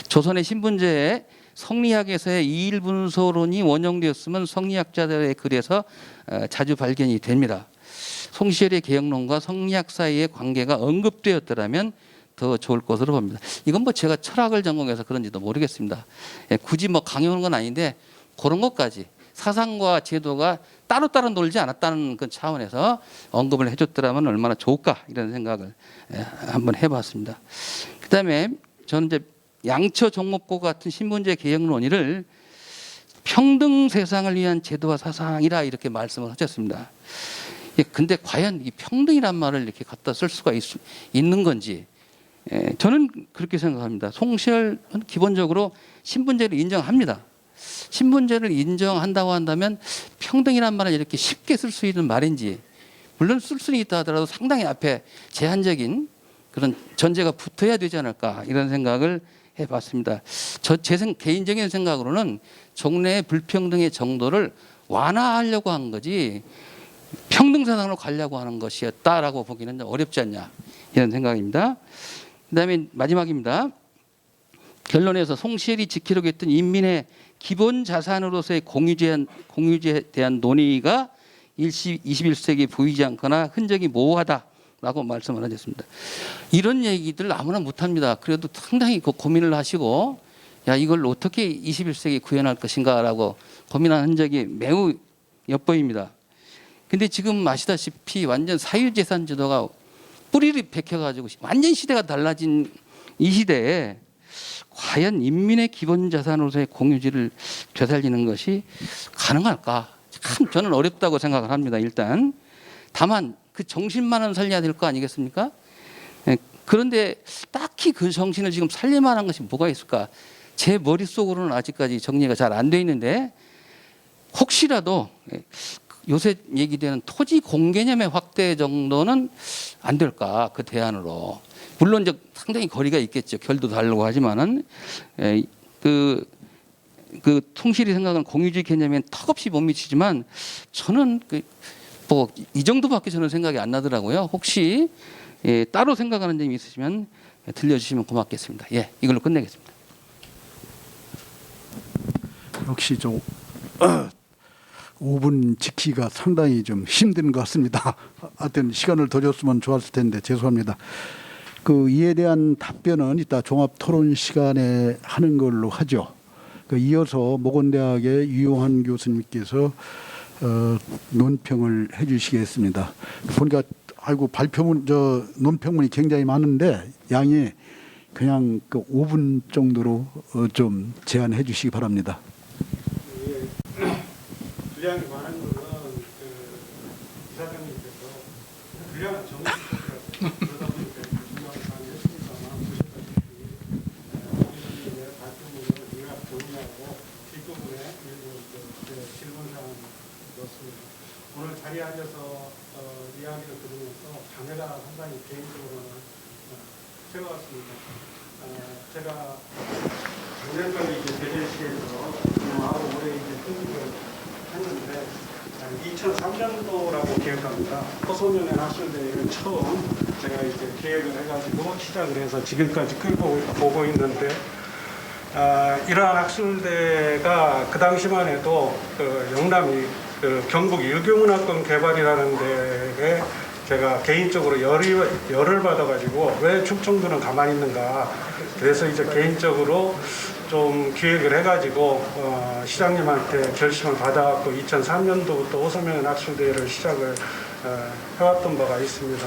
조선의 신분제에 성리학에서의 이일분소론이 원용되었으면 성리학자들의 글에서 자주 발견이 됩니다. 송시열의 계획론과 성리학 사이의 관계가 언급되었더라면 더 좋을 것으로 봅니다. 이건 뭐 제가 철학을 전공해서 그런지도 모르겠습니다. 굳이 뭐 강요하는 건 아닌데 그런 것까지 사상과 제도가 따로따로 놀지 않았다는 그 차원에서 언급을 해줬더라면 얼마나 좋을까 이런 생각을 한번 해봤습니다. 그다음에 저는 이제 양처 종목고 같은 신분제 개혁 논의를 평등 세상을 위한 제도와 사상이라 이렇게 말씀을 하셨습니다. 근데 과연 이 평등이란 말을 이렇게 갖다 쓸 수가 있는 건지 저는 그렇게 생각합니다. 송시열은 기본적으로 신분제를 인정합니다. 신분제를 인정한다고 한다면 평등이란 말을 이렇게 쉽게 쓸 수 있는 말인지 물론 쓸 수는 있다 하더라도 상당히 앞에 제한적인 그런 전제가 붙어야 되지 않을까 이런 생각을 해봤습니다. 제 개인적인 생각으로는 종래의 불평등의 정도를 완화하려고 한 거지 평등사상으로 가려고 하는 것이었다라고 보기는 어렵지 않냐 이런 생각입니다. 그다음에 마지막입니다. 결론에서 송시열이 지키려고 했던 인민의 기본 자산으로서의 공유제에 대한 논의가 21세기에 보이지 않거나 흔적이 모호하다라고 말씀을 하셨습니다. 이런 얘기들 아무나 못합니다. 그래도 상당히 고민을 하시고 야 이걸 어떻게 21세기에 구현할 것인가라고 고민한 흔적이 매우 엿보입니다. 근데 지금 아시다시피 완전 사유재산 제도가 뿌리를 베껴가지고 완전 시대가 달라진 이 시대에 과연 인민의 기본 자산으로서의 공유지를 되살리는 것이 가능할까? 참 저는 어렵다고 생각을 합니다. 일단 다만 그 정신만은 살려야 될 거 아니겠습니까? 그런데 딱히 그 정신을 지금 살릴 만한 것이 뭐가 있을까? 제 머릿속으로는 아직까지 정리가 잘 안 돼 있는데 혹시라도 요새 얘기되는 토지 공개념의 확대 정도는 안 될까? 그 대안으로. 물론 이제 상당히 거리가 있겠죠. 결도 다르고 하지만은 그 통실이 생각하는 공유주의 개념엔 턱없이 못 미치지만 저는 뭐 이 정도밖에 저는 생각이 안 나더라고요. 혹시 따로 생각하는 점이 있으시면 들려주시면 고맙겠습니다. 이걸로 끝내겠습니다. 역시 좀 5분 지키기가 상당히 좀 힘든 것 같습니다. 하여튼 시간을 더 줬으면 좋았을 텐데 죄송합니다. 이에 대한 답변은 이따 종합 토론 시간에 하는 걸로 하죠. 이어서 모건대학의 유용한 교수님께서 논평을 해주시겠습니다. 보니까 아이고 발표문 논평문이 굉장히 많은데 양이 그냥 그 5분 정도로 좀 제한해 주시기 바랍니다. 분량이 많은 거는 이사장님께서 분량은 정식이라서 그러다 보니까 중요한 사항이 했습니다만 보시다시피 발표문을 요약 정리하고 뒷부분에 일부 질문사항을 넣었습니다. 오늘 자리에 앉아서 이야기를 들으면서 감회가 상당히 개인적으로는 새로웠습니다. 제가 작년까지 대전시에서 아홉 올해 승직을 했는데 2003년도라고 기억합니다. 호소년의 학술대회를 처음 제가 계획을 해가지고 시작을 해서 지금까지 끌고 보고 있는데 이러한 학술대가 그 당시만 해도 영남이 경북 일교문화권 개발이라는 데에 제가 개인적으로 열을 받아가지고 왜 충청도는 가만히 있는가. 그래서 개인적으로 좀 기획을 해가지고 시장님한테 결심을 받아갖고 2003년도부터 호소면 학술대회를 시작을 해왔던 바가 있습니다.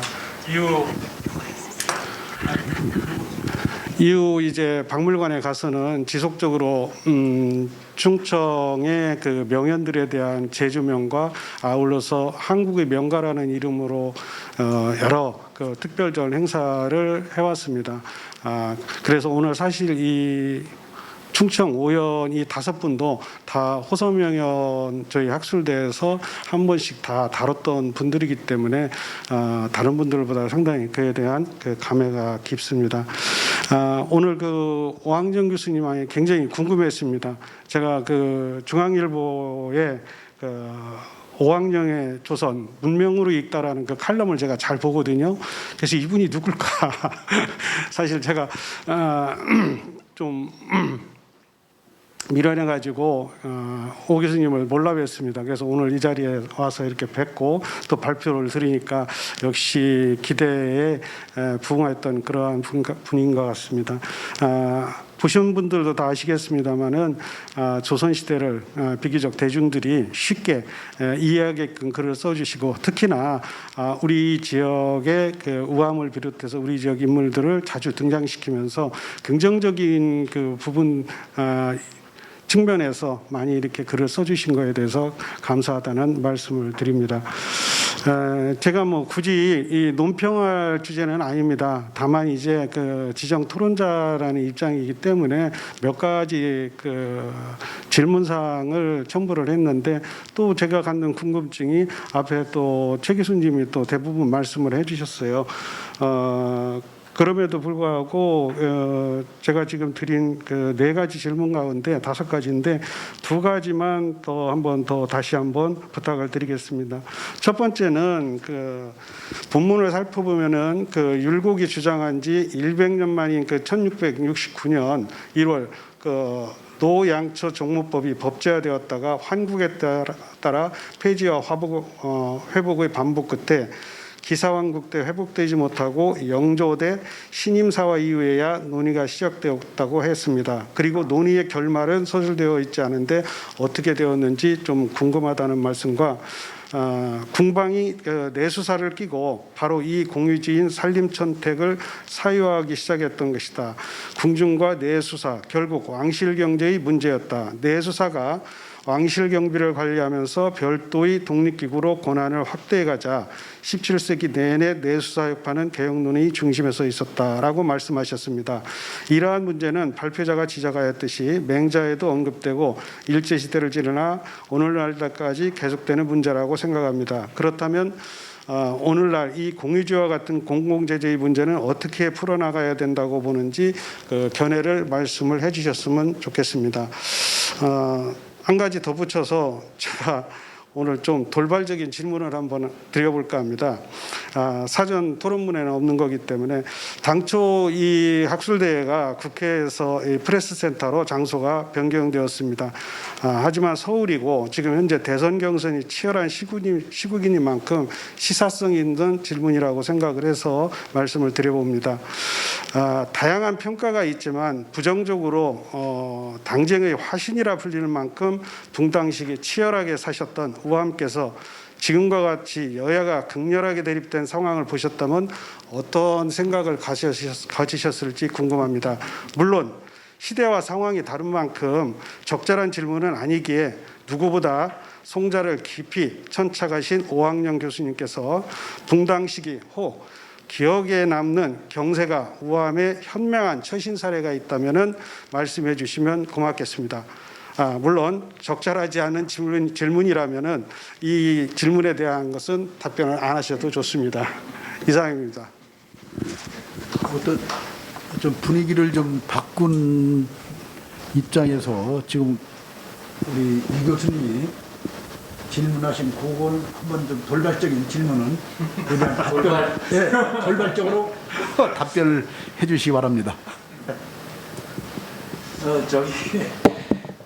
이후 박물관에 가서는 지속적으로 충청의 그 명연들에 대한 재조명과 아울러서 한국의 명가라는 이름으로 여러 그 특별전 행사를 해왔습니다. 그래서 오늘 사실 이 충청 오연 이 5분도 다 호소명연 저희 학술대에서 한 번씩 다 다뤘던 분들이기 때문에 다른 분들보다 상당히 그에 대한 그 감회가 깊습니다. 오늘 그 오항정 교수님이 굉장히 궁금했습니다. 제가 그 중앙일보에 그 오항정의 조선 문명으로 읽다라는 그 칼럼을 제가 잘 보거든요. 그래서 이분이 누굴까? 사실 제가 좀 미련해가지고 오 교수님을 몰라 뵀습니다. 그래서 오늘 이 자리에 와서 이렇게 뵙고 또 발표를 들으니까 역시 기대에 부응했던 그러한 분인 것 같습니다. 보신 분들도 다 아시겠습니다만은 조선시대를 비교적 대중들이 쉽게 이해하게끔 글을 써주시고 특히나 우리 지역의 그 우함을 비롯해서 우리 지역 인물들을 자주 등장시키면서 긍정적인 그 부분 측면에서 많이 이렇게 글을 써주신 거에 대해서 감사하다는 말씀을 드립니다. 제가 뭐 굳이 이 논평할 주제는 아닙니다. 다만 그 지정 토론자라는 입장이기 때문에 몇 가지 그 질문사항을 첨부를 했는데 또 제가 갖는 궁금증이 앞에 또 최 교수님이 또 대부분 말씀을 해주셨어요. 그럼에도 불구하고 제가 지금 드린 그 4가지 질문 가운데 5가지인데 2가지만 더 한번 더 다시 한번 부탁을 드리겠습니다. 첫 번째는 그 본문을 살펴보면은 그 율곡이 주장한 지 100년 만인 그 1669년 1월 그 노양처 종무법이 법제화되었다가 환국에 따라 폐지와 회복의 반복 끝에 기사왕국 때 회복되지 못하고 영조대 신임사화 이후에야 논의가 시작되었다고 했습니다. 그리고 논의의 결말은 서술되어 있지 않은데 어떻게 되었는지 좀 궁금하다는 말씀과 궁방이 내수사를 끼고 바로 이 공유지인 산림천택을 사유화하기 시작했던 것이다. 궁중과 내수사 결국 왕실경제의 문제였다. 내수사가 왕실경비를 관리하면서 별도의 독립기구로 권한을 확대해가자 17세기 내내 내수사협파는 개혁론의 중심에 서 있었다라고 말씀하셨습니다. 이러한 문제는 발표자가 지적하였듯이 맹자에도 언급되고 일제시대를 지나 오늘날까지 계속되는 문제라고 생각합니다. 그렇다면 오늘날 이 공유지와 같은 공공재제의 문제는 어떻게 풀어나가야 된다고 보는지 그 견해를 말씀을 해주셨으면 좋겠습니다. 한 가지 덧붙여서 제가 오늘 좀 돌발적인 질문을 한번 드려볼까 합니다. 사전 토론문에는 없는 거기 때문에 당초 이 학술대회가 국회에서 이 프레스센터로 장소가 변경되었습니다. 하지만 서울이고 지금 현재 대선 경선이 치열한 시국이니만큼 시사성 있는 질문이라고 생각을 해서 말씀을 드려봅니다. 다양한 평가가 있지만 부정적으로 당쟁의 화신이라 불리는 만큼 붕당식이 치열하게 사셨던 우함께서 지금과 같이 여야가 극렬하게 대립된 상황을 보셨다면 어떤 생각을 가지셨을지 궁금합니다. 물론 시대와 상황이 다른 만큼 적절한 질문은 아니기에 누구보다 송자를 깊이 천착하신 오학령 교수님께서 붕당식이 혹 기억에 남는 경세가 우함의 현명한 처신 사례가 있다면 말씀해 주시면 고맙겠습니다. 물론 적절하지 않은 질문이라면 이 질문에 대한 것은 답변을 안 하셔도 좋습니다. 이상입니다. 어떤 좀 분위기를 좀 바꾼 입장에서 지금 우리 이 교수님이 질문하신 그건 한번 좀 돌발적인 질문은 그냥 돌발적으로 답변을 해주시기 바랍니다.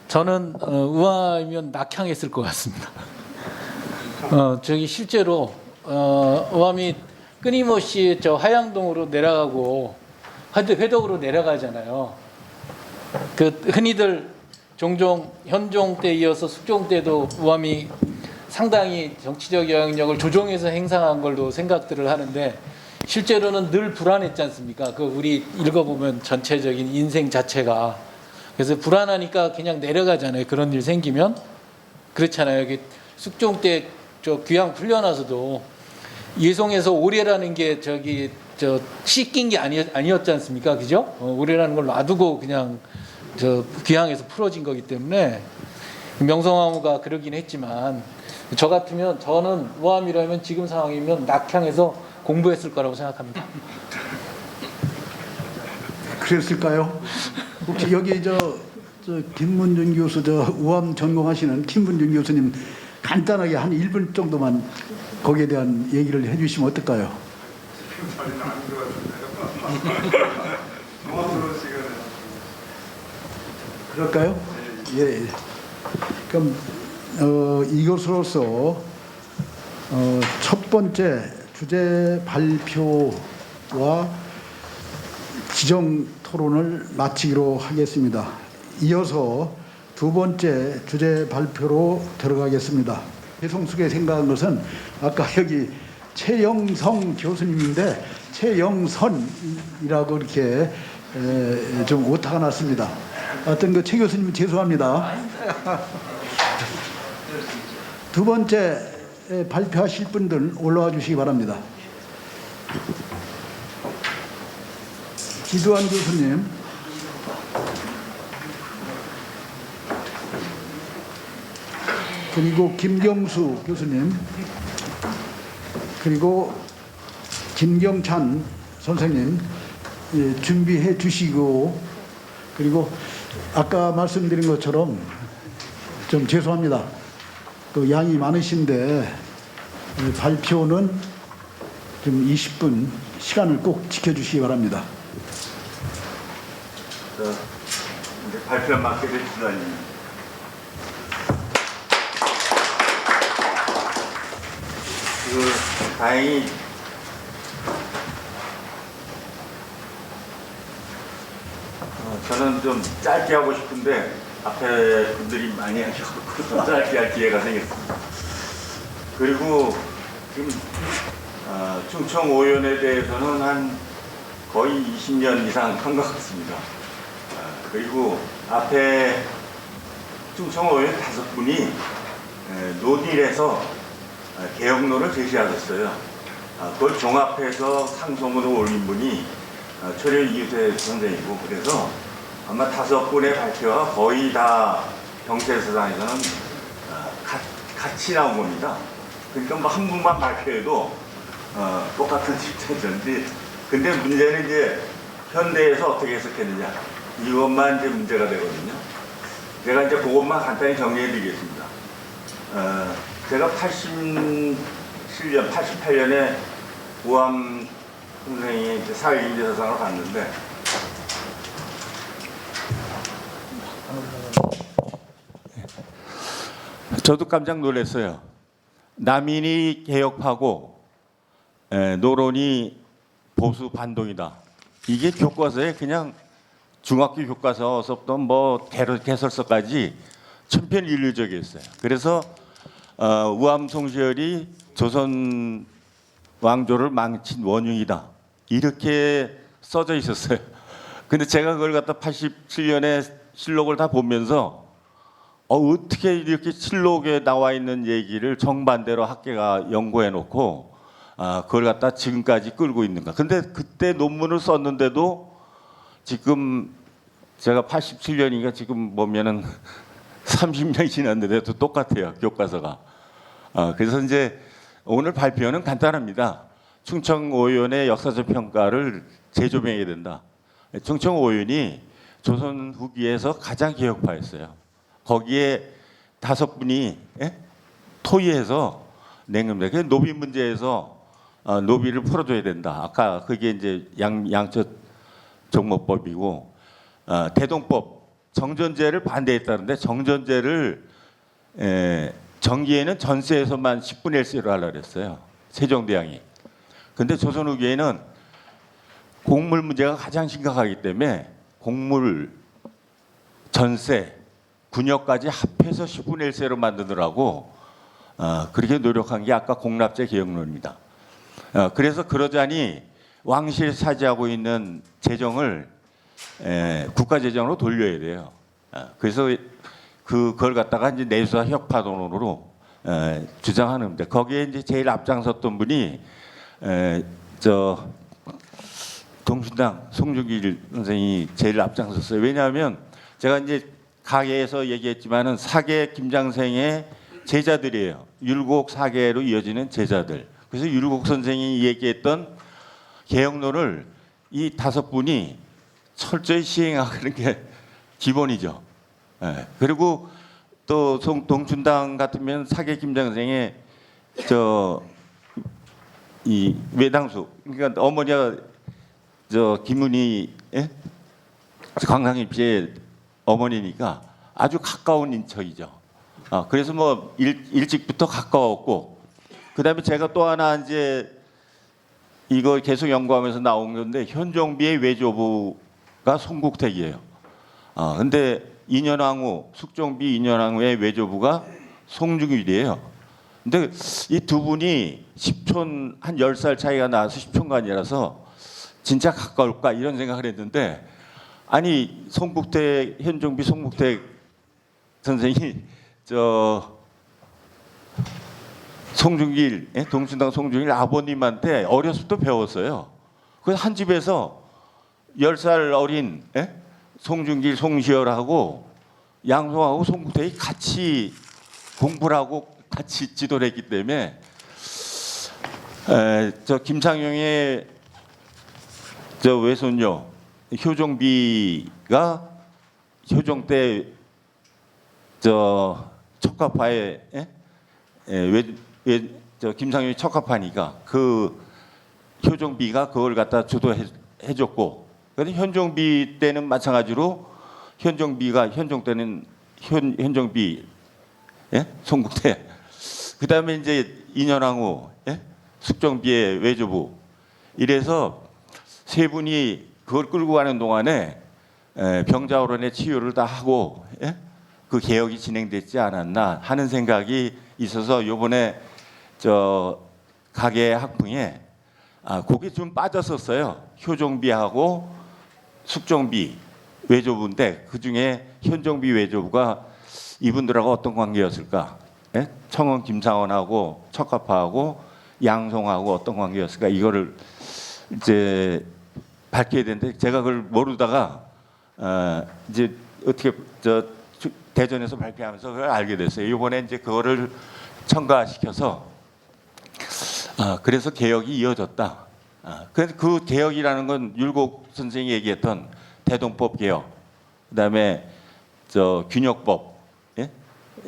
저는 우함이면 낙향했을 것 같습니다. 저기 실제로 우함이 끊임없이 저 하양동으로 내려가고 회덕으로 내려가잖아요. 그 흔히들 종종 현종 때 이어서 숙종 때도 우함이 상당히 정치적 영향력을 조정해서 행사한 걸로 생각들을 하는데 실제로는 늘 불안했지 않습니까? 그 우리 읽어보면 전체적인 인생 자체가 그래서 불안하니까 그냥 내려가잖아요. 그런 일 생기면 그렇잖아요. 여기 숙종 때 저 귀양 풀려나서도 예송에서 오래라는 게 저기 저 씻긴 게 아니었지 않습니까? 그죠? 오래라는 걸 놔두고 그냥 저 귀향에서 풀어진 거기 때문에 명성황후가 그러긴 했지만 저 같으면 저는 우함이라면 지금 상황이면 낙향해서 공부했을 거라고 생각합니다. 그랬을까요? 혹시 여기 저 김문준 교수 우함 전공하시는 김문준 교수님 간단하게 한 1분 정도만 거기에 대한 얘기를 해주시면 어떨까요? 그럴까요? 예. 그럼 이것으로서 첫 번째 주제 발표와 지정 토론을 마치기로 하겠습니다. 이어서 두 번째 주제 발표로 들어가겠습니다. 배송숙에 생각한 것은 아까 여기 최영성 교수님인데 최영선이라고 이렇게 좀 오타가 났습니다. 하여튼 그 최 교수님 죄송합니다. 두 번째 발표하실 분들 올라와 주시기 바랍니다. 기두한 교수님, 그리고 김경수 교수님, 그리고 김경찬 선생님 준비해 주시고, 그리고 아까 말씀드린 것처럼 좀 죄송합니다. 그 양이 많으신데 발표는 좀 20분 시간을 꼭 지켜주시기 바랍니다. 이제 발표 맡게 될 시간입니다. 다행히 저는 좀 짧게 하고 싶은데 앞에 분들이 많이 하셔서 좀 짧게 할 기회가 생겼습니다. 그리고 지금 충청 오연에 대해서는 한 거의 20년 이상 한 것 같습니다. 그리고 앞에 충청 오연 5분이 논의해서 개혁론을 제시하셨어요. 그걸 종합해서 상소문을 올린 분이 최련 이유태 선생이고, 그래서 아마 5분의 발표가 거의 다 경찰서상에서는 같이 나온 겁니다. 그러니까 뭐 한 분만 발표해도 똑같은 집단인데, 근데 문제는 이제 현대에서 어떻게 해석했느냐, 이것만 이제 문제가 되거든요. 제가 이제 그것만 간단히 정리해 드리겠습니다. 제가 87년, 88년에 우암 선생이 이제 사회인재사상을 받는데 저도 깜짝 놀랐어요. 남인이 개혁파고 노론이 보수 반동이다. 이게 교과서에 그냥 중학교 교과서부터 뭐 개설서까지 천편일률적이었어요. 그래서 우암 송시열이 조선 왕조를 망친 원흉이다. 이렇게 써져 있었어요. 근데 제가 그걸 갖다 87년에 실록을 다 보면서 어떻게 이렇게 실록에 나와 있는 얘기를 정반대로 학계가 연구해 놓고 그걸 갖다 지금까지 끌고 있는가. 근데 그때 논문을 썼는데도 지금 제가 87년이니까 지금 보면은 30년이 지났는데도 똑같아요. 교과서가. 그래서 이제 오늘 발표는 간단합니다. 충청오연의 역사적 평가를 재조명해야 된다. 충청오연이 조선 후기에서 가장 개혁파였어요. 거기에 5분이 토의해서 낸 겁니다. 그 노비 문제에서 노비를 풀어줘야 된다. 아까 그게 이제 양처 종목법이고 대동법 정전제를 반대했다는데 정전제를 정기에는 전세에서만 10분의 1세로 하려고 그랬어요. 세종대왕이. 근데 조선 후기에는 곡물 문제가 가장 심각하기 때문에 곡물, 전세, 군역까지 합해서 10분의 1세로 만드느라고 그렇게 노력한 게 아까 공납제 개혁론입니다. 그래서 그러자니 왕실이 차지하고 있는 재정을 국가재정으로 돌려야 돼요. 그래서 그걸 갖다가 이제 내수와 혁파돈으로 주장하는데 거기에 이제 제일 앞장섰던 분이 동신당 송중길 선생이 제일 앞장섰어요. 왜냐하면 제가 이제 가계에서 얘기했지만은 사계 김장생의 제자들이에요. 율곡 사계로 이어지는 제자들. 그래서 율곡 선생이 얘기했던 개혁론을 이 5분이 철저히 시행하는 게 기본이죠. 그리고 또 동춘당 같으면 사계 김장생의 이 외당수, 그러니까 어머니가 김은희 광상입시의 어머니니까 아주 가까운 인척이죠. 그래서 뭐 일찍부터 가까웠고, 그다음에 제가 또 하나 이제 이걸 계속 연구하면서 나온 건데 현종비의 외조부가 송국택이에요. 근데 숙종비 인현왕후의 외조부가 송중길이에요. 근데 이 두 분이 10촌 한 10살 차이가 나서 10촌간이라서 진짜 가까울까 이런 생각을 했는데, 아니 현종비 송국택 선생이 송중길 동춘당 송중길 아버님한테 어렸을 때 배웠어요. 그래서 한 집에서 10살 어린 송중길 송시열하고 양송하고 송국택이 같이 공부를 하고 같이 지도를 했기 때문에 김상용의 외손녀 효종비가 효종 때 척화파에 김상용이 척화파니까 그 효종비가 그걸 갖다 주도해줬고, 그런데 현종비 때는 마찬가지로 현종 때는 현종비 송국태, 그 다음에 이제 인현왕후 숙종비의 외조부, 이래서 세 분이 그걸 끌고 가는 동안에 병자호론의 치유를 다 하고 그 개혁이 진행됐지 않았나 하는 생각이 있어서 요번에 가계 학풍에 그게 좀 빠졌었어요. 효종비하고 숙종비 외조부인데 그중에 현종비 외조부가 이분들하고 어떤 관계였을까? 청원 김상원하고 척화파하고 양송하고 어떤 관계였을까? 이거를 이제 밝혀야 되는데 제가 그걸 모르다가 이제 어떻게 대전에서 발표하면서 그걸 알게 됐어요. 이번에 이제 그거를 첨가시켜서 그래서 개혁이 이어졌다. 그래서 그 개혁이라는 건 율곡 선생이 얘기했던 대동법 개혁, 그다음에 균역법,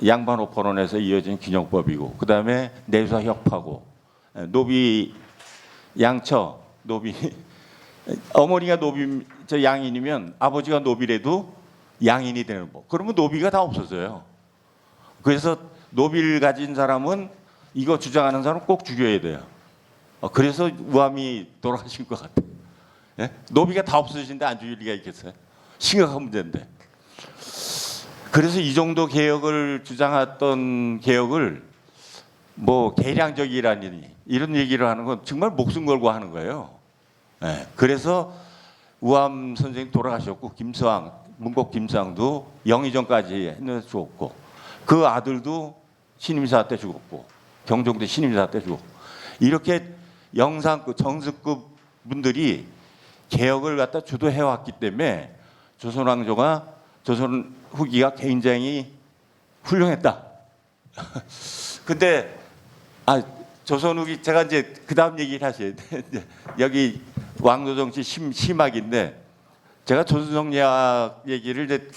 양반호 포론에서 이어진 균역법이고, 그다음에 내수와 혁파고, 노비 양처 노비 어머니가 노비 저 양인이면 아버지가 노비래도 양인이 되는 법. 그러면 노비가 다 없어져요. 그래서 노비를 가진 사람은 이거 주장하는 사람 꼭 죽여야 돼요. 그래서 우암이 돌아가신 것 같아요. 예? 노비가 다 없어지는데 안 죽일 리가 있겠어요? 심각한 문제인데. 그래서 이 정도 개혁을 주장했던 개혁을 뭐 개량적이라니 이런 얘기를 하는 건 정말 목숨 걸고 하는 거예요. 예. 그래서 우암 선생님 돌아가셨고 김서왕, 문곡 김서왕도 영의정까지 했는데 죽었고 그 아들도 신임사 때 죽었고 경종대 신임사 때 죽었고 이렇게 영상급 정수급 분들이 개혁을 갖다 주도해 왔기 때문에 조선왕조가 조선 후기가 굉장히 훌륭했다. 근데 조선 후기 제가 이제 그다음 얘기를 하셔야 돼. 여기 왕조 정치 심학인데 제가 조선성리학 얘기를 이제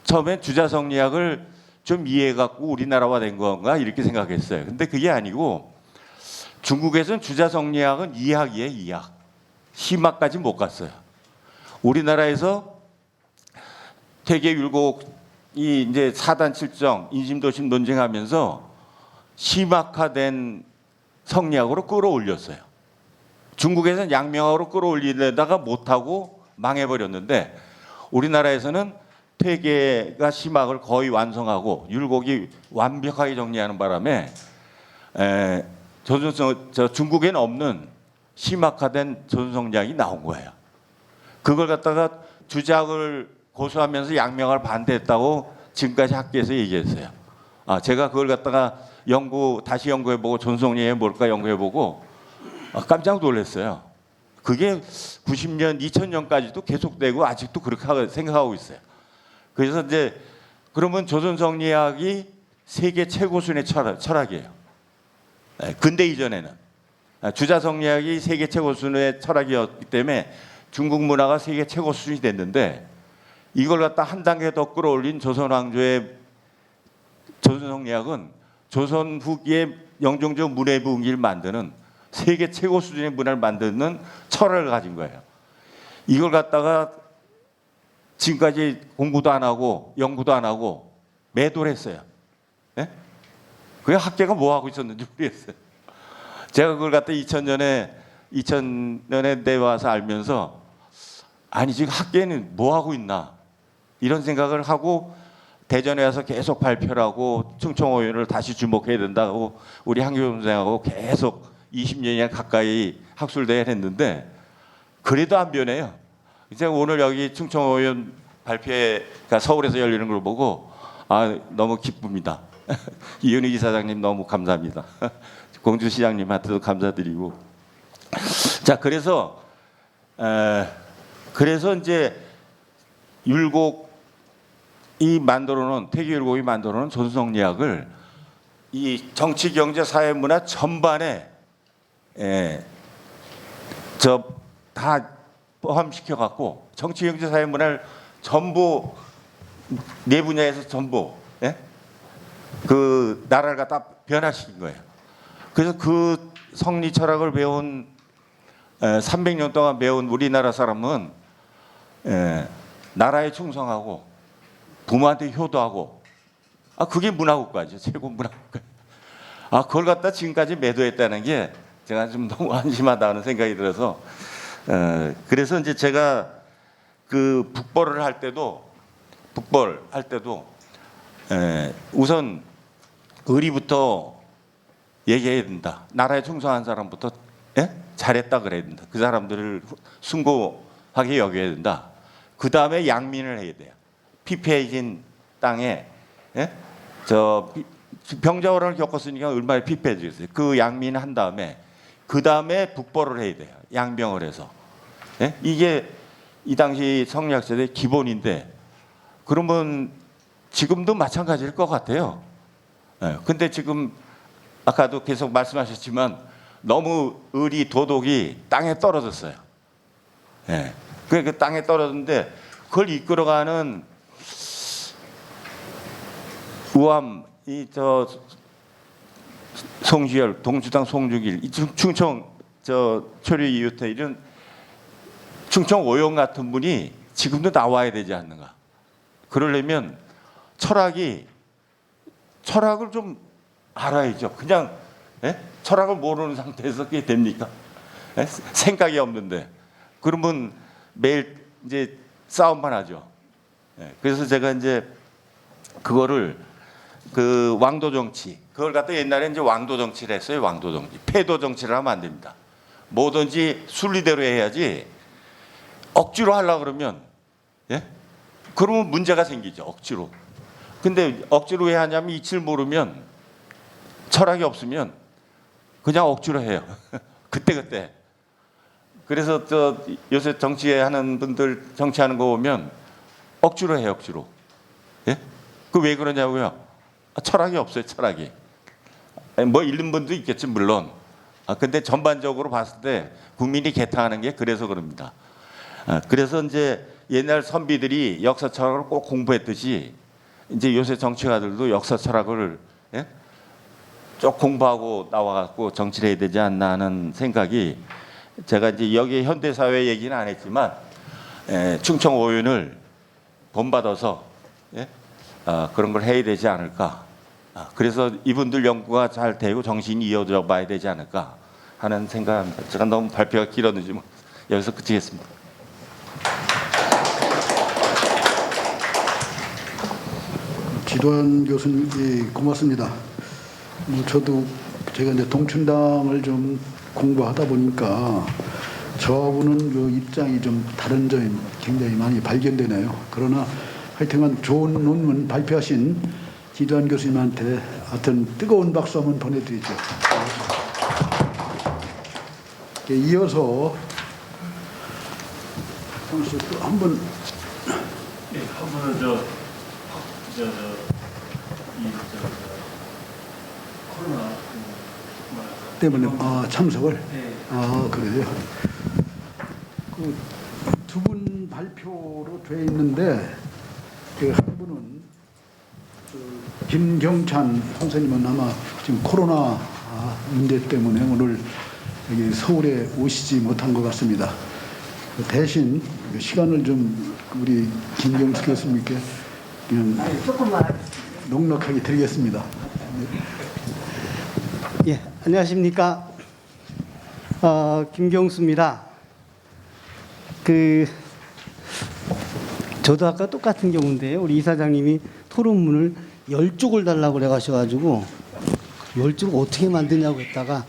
처음에 주자성리학을 좀 이해해 갖고 우리나라화 된 건가 이렇게 생각했어요. 근데 그게 아니고 중국에서는 주자성리학은 이학이에요, 이학. 심학까지 못 갔어요. 우리나라에서 퇴계율곡이 이제 사단 칠정, 인심도심 논쟁하면서 심학화된 성리학으로 끌어올렸어요. 중국에서는 양명학으로 끌어올리려다가 못하고 망해버렸는데 우리나라에서는 퇴계가 심학을 거의 완성하고 율곡이 완벽하게 정리하는 바람에 중국에는 없는 심학화된 조선성리학이 나온 거예요. 그걸 갖다가 주작을 고수하면서 양명을 반대했다고 지금까지 학계에서 얘기했어요. 제가 그걸 갖다가 다시 연구해보고 조선성리학이 뭘까 연구해보고 깜짝 놀랐어요. 그게 90년, 2000년까지도 계속되고 아직도 그렇게 생각하고 있어요. 그래서 이제 그러면 조선성리학이 세계 최고 수준의 철학이에요. 근대 이전에는 주자성리학이 세계 최고 수준의 철학이었기 때문에 중국 문화가 세계 최고 수준이 됐는데 이걸 갖다 한 단계 더 끌어올린 조선왕조의 조선성리학은 조선 후기의 영종적 문해부흥기를 만드는 세계 최고 수준의 문화를 만드는 철학을 가진 거예요. 이걸 갖다가 지금까지 공부도 안 하고 연구도 안 하고 매도를 했어요. 네? 그게 학계가 뭐 하고 있었는지 모르겠어요. 제가 그걸 갖다 2000년에 내와서 알면서 아니 지금 학계는 뭐 하고 있나 이런 생각을 하고 대전에 와서 계속 발표를 하고 충청오연을 다시 주목해야 된다고 우리 한교훈 선생하고 계속 20년이나 가까이 학술대회를 했는데 그래도 안 변해요. 이제 오늘 여기 충청오연 발표가 서울에서 열리는 걸 보고 너무 기쁩니다. 이은희 이사장님 너무 감사합니다. 공주시장님한테도 감사드리고. 자 그래서 이제 율곡이 만들어놓은 퇴계율곡이 만들어놓은 조선성리학을 이 정치, 경제, 사회, 문화 전반에 다 포함시켜 갖고 정치, 경제, 사회, 문화를 전부 네 분야에서 전부 그 나라를 갖다 변화시킨 거예요. 그래서 그 성리 철학을 배운 300년 동안 배운 우리나라 사람은 나라에 충성하고 부모한테 효도하고 그게 문화국가죠. 최고 문화국가. 그걸 갖다 지금까지 매도했다는 게 제가 좀 너무 한심하다는 생각이 들어서 그래서 이제 제가 그 북벌 할 때도 우선 의리부터 얘기해야 된다. 나라에 충성한 사람부터 잘했다 그래야 된다. 그 사람들을 숭고하게 여겨야 된다. 그 다음에 양민을 해야 돼요. 피폐해진 땅에 병자호란을 겪었으니까 얼마나 피폐해지겠어요. 그 양민을 한 다음에 그 다음에 북벌을 해야 돼요. 양병을 해서. 이게 이 당시 성리학 세대의 기본인데 그러면 지금도 마찬가지일 것 같아요. 근데 지금 아까도 계속 말씀하셨지만 너무 의리 도덕이 땅에 떨어졌어요. 그 땅에 떨어졌는데 그걸 이끌어가는 우암 송지열, 동주당 송중길, 충청 저 초려 이후태 이런 충청 오용 같은 분이 지금도 나와야 되지 않는가. 그러려면 철학을 좀 알아야죠. 그냥 철학을 모르는 상태에서 그게 됩니까? 생각이 없는데 그러면 매일 이제 싸움만 하죠. 그래서 제가 이제 그거를 그 왕도 정치 그걸 갖다 옛날에 이제 왕도 정치를 했어요. 왕도 정치, 패도 정치를 하면 안 됩니다. 뭐든지 순리대로 해야지 억지로 하려고 그러면 그러면 문제가 생기죠. 억지로. 근데 억지로 왜 하냐면 이치를 모르면 철학이 없으면 그냥 억지로 해요. 그때. 그래서 저 요새 정치하는 분들 정치하는 거 보면 억지로 해요. 억지로. 그 왜 그러냐고요? 철학이 없어요. 철학이. 뭐 잃는 분도 있겠지 물론. 근데 전반적으로 봤을 때 국민이 개탄하는 게 그래서 그럽니다. 그래서 이제 옛날 선비들이 역사 철학을 꼭 공부했듯이 이제 요새 정치가들도 역사 철학을 쭉 공부하고 나와갖고 정치를 해야 되지 않나 하는 생각이 제가 이제 여기 현대사회 얘기는 안 했지만 충청 오윤을 본받아서 그런 걸 해야 되지 않을까. 그래서 이분들 연구가 잘 되고 정신이 이어져 봐야 되지 않을까 하는 생각합니다. 제가 너무 발표가 길었는지 뭐 여기서 그치겠습니다. 지도한 교수님 고맙습니다. 저도 제가 이제 동춘당을 좀 공부하다 보니까 저하고는 그 입장이 좀 다른 점이 굉장히 많이 발견되네요. 그러나 하여튼간 좋은 논문 발표하신 지도한 교수님한테 하여튼 뜨거운 박수 한번 보내드리죠. 이어서 또 한번 코로나 때문에 참석을 그래요. 그 두 분 발표로 돼 있는데 그 한 분은 김경찬 선생님은 아마 지금 코로나 문제 때문에 오늘 여기 서울에 오시지 못한 것 같습니다. 대신 시간을 좀 우리 김경수 교수님께 그냥 넉넉하게 드리겠습니다. 예, 안녕하십니까. 김경수입니다. 저도 아까 똑같은 경우인데요. 우리 이사장님이 토론문을 10쪽을 달라고 그래가지고 10쪽을 어떻게 만드냐고 했다가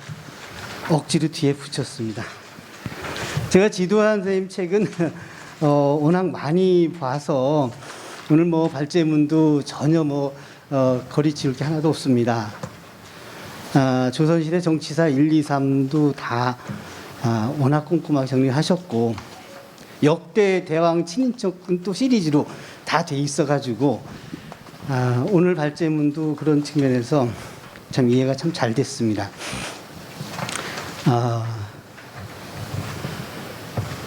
억지로 뒤에 붙였습니다. 제가 지도한 선생님 책은 워낙 많이 봐서 오늘 뭐 발제문도 전혀 거리 지울 게 하나도 없습니다. 조선시대 정치사 1, 2, 3도 다 워낙 꼼꼼하게 정리하셨고 역대 대왕 친인척은 또 시리즈로 다 돼 있어가지고 오늘 발제문도 그런 측면에서 참 이해가 참 잘 됐습니다.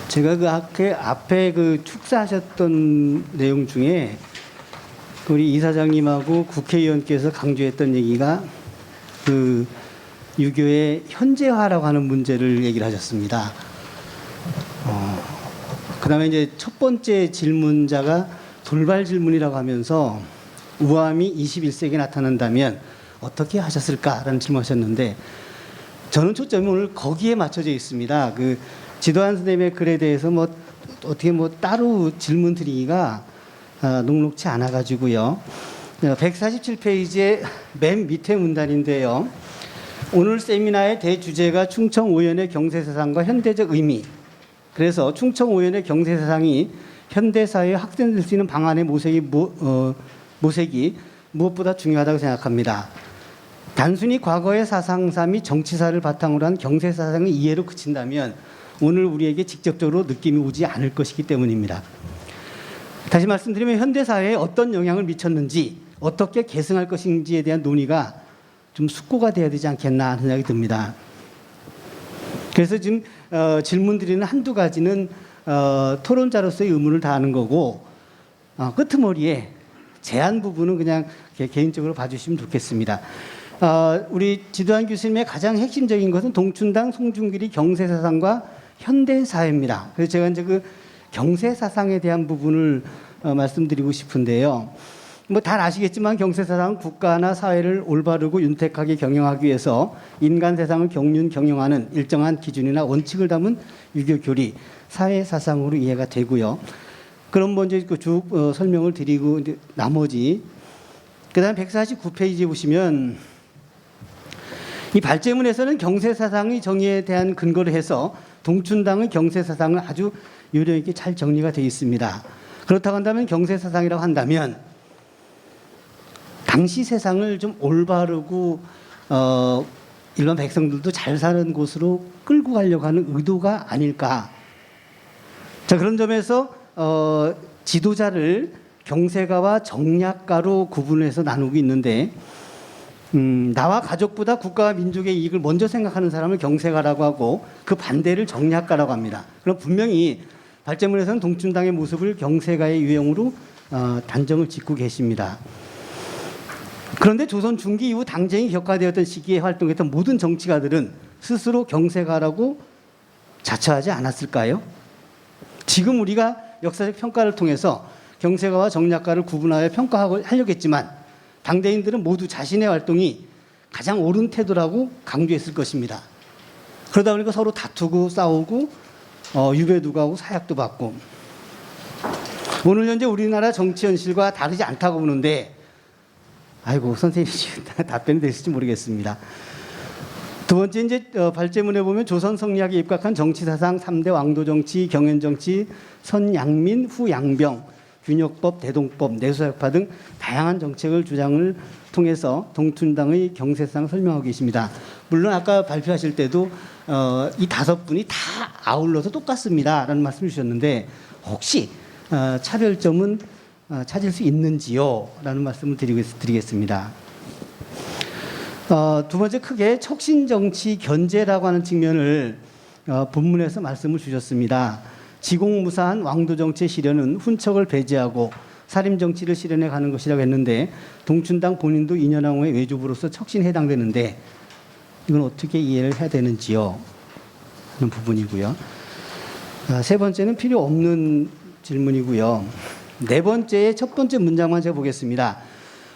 제가 그 앞에 그 축사하셨던 내용 중에 우리 이사장님하고 국회의원께서 강조했던 얘기가 그 유교의 현재화라고 하는 문제를 얘기를 하셨습니다. 그다음에 이제 첫 번째 질문자가 돌발 질문이라고 하면서 우암이 21세기에 나타난다면 어떻게 하셨을까라는 질문하셨는데 저는 초점이 오늘 거기에 맞춰져 있습니다. 그 지도한 선생님의 글에 대해서 어떻게 따로 질문 드리기가 녹록치 않아 가지고요. 147페이지의 맨 밑에 문단인데요. 오늘 세미나의 대주제가 충청 오연의 경세사상과 현대적 의미. 그래서 충청 오연의 경세사상이 현대사회에 확산될 수 있는 방안의 모색이 무엇보다 중요하다고 생각합니다. 단순히 과거의 사상사 및 정치사를 바탕으로 한 경세사상의 이해로 그친다면 오늘 우리에게 직접적으로 느낌이 오지 않을 것이기 때문입니다. 다시 말씀드리면 현대사회에 어떤 영향을 미쳤는지 어떻게 계승할 것인지에 대한 논의가 좀 숙고가 돼야 되지 않겠나 하는 생각이 듭니다. 그래서 지금 질문드리는 한두 가지는 토론자로서의 의무를 다하는 거고 끄트머리에 제한 부분은 그냥 개인적으로 봐주시면 좋겠습니다. 우리 지도한 교수님의 가장 핵심적인 것은 동춘당 송중길이 경세사상과 현대사회입니다. 그래서 제가 이제 그 경세사상에 대한 부분을 말씀드리고 싶은데요. 뭐 다 아시겠지만 경세사상은 국가나 사회를 올바르고 윤택하게 경영하기 위해서 인간 세상을 경영하는 일정한 기준이나 원칙을 담은 유교 교리, 사회사상으로 이해가 되고요. 그럼 먼저 쭉 설명을 드리고 이제 나머지 그다음 149페이지 보시면 이 발제문에서는 경세사상의 정의에 대한 근거를 해서 동춘당의 경세사상을 아주 요령 있게 잘 정리가 되어 있습니다. 그렇다고 한다면 경세사상이라고 한다면 당시 세상을 좀 올바르고 일반 백성들도 잘 사는 곳으로 끌고 가려고 하는 의도가 아닐까. 자, 그런 점에서 지도자를 경세가와 정략가로 구분해서 나누고 있는데 나와 가족보다 국가와 민족의 이익을 먼저 생각하는 사람을 경세가라고 하고 그 반대를 정략가라고 합니다. 그럼 분명히 발제문에서는 동춘당의 모습을 경세가의 유형으로 단정을 짓고 계십니다. 그런데 조선 중기 이후 당쟁이 격화되었던 시기에 활동했던 모든 정치가들은 스스로 경세가라고 자처하지 않았을까요? 지금 우리가 역사적 평가를 통해서 경세가와 정략가를 구분하여 평가하려고 했지만 당대인들은 모두 자신의 활동이 가장 옳은 태도라고 강조했을 것입니다. 그러다 보니까 서로 다투고 싸우고 유배도 가고 사약도 받고 오늘 현재 우리나라 정치 현실과 다르지 않다고 보는데 아이고 선생님이 답변이 됐을지 모르겠습니다. 두 번째 이제 발제문에 보면 조선 성리학에 입각한 정치사상 3대 왕도정치, 경연정치, 선양민, 후양병, 균역법, 대동법, 내수사역파 등 다양한 정책을 주장을 통해서 동춘당의 경세상을 설명하고 계십니다. 물론 아까 발표하실 때도 이 5분이 다 아울러서 똑같습니다 라는 말씀을 주셨는데 혹시 차별점은 찾을 수 있는지요? 라는 말씀을 드리겠습니다. 두 번째 크게 척신정치 견제라고 하는 측면을 본문에서 말씀을 주셨습니다. 지공무사한 왕도정치의 실현은 훈척을 배제하고 살림정치를 실현해 가는 것이라고 했는데 동춘당 본인도 인현왕후의 외조부로서 척신에 해당되는데 이건 어떻게 이해를 해야 되는지요? 하는 부분이고요. 세 번째는 필요 없는 질문이고요. 네 번째의 첫 번째 문장만 제가 보겠습니다.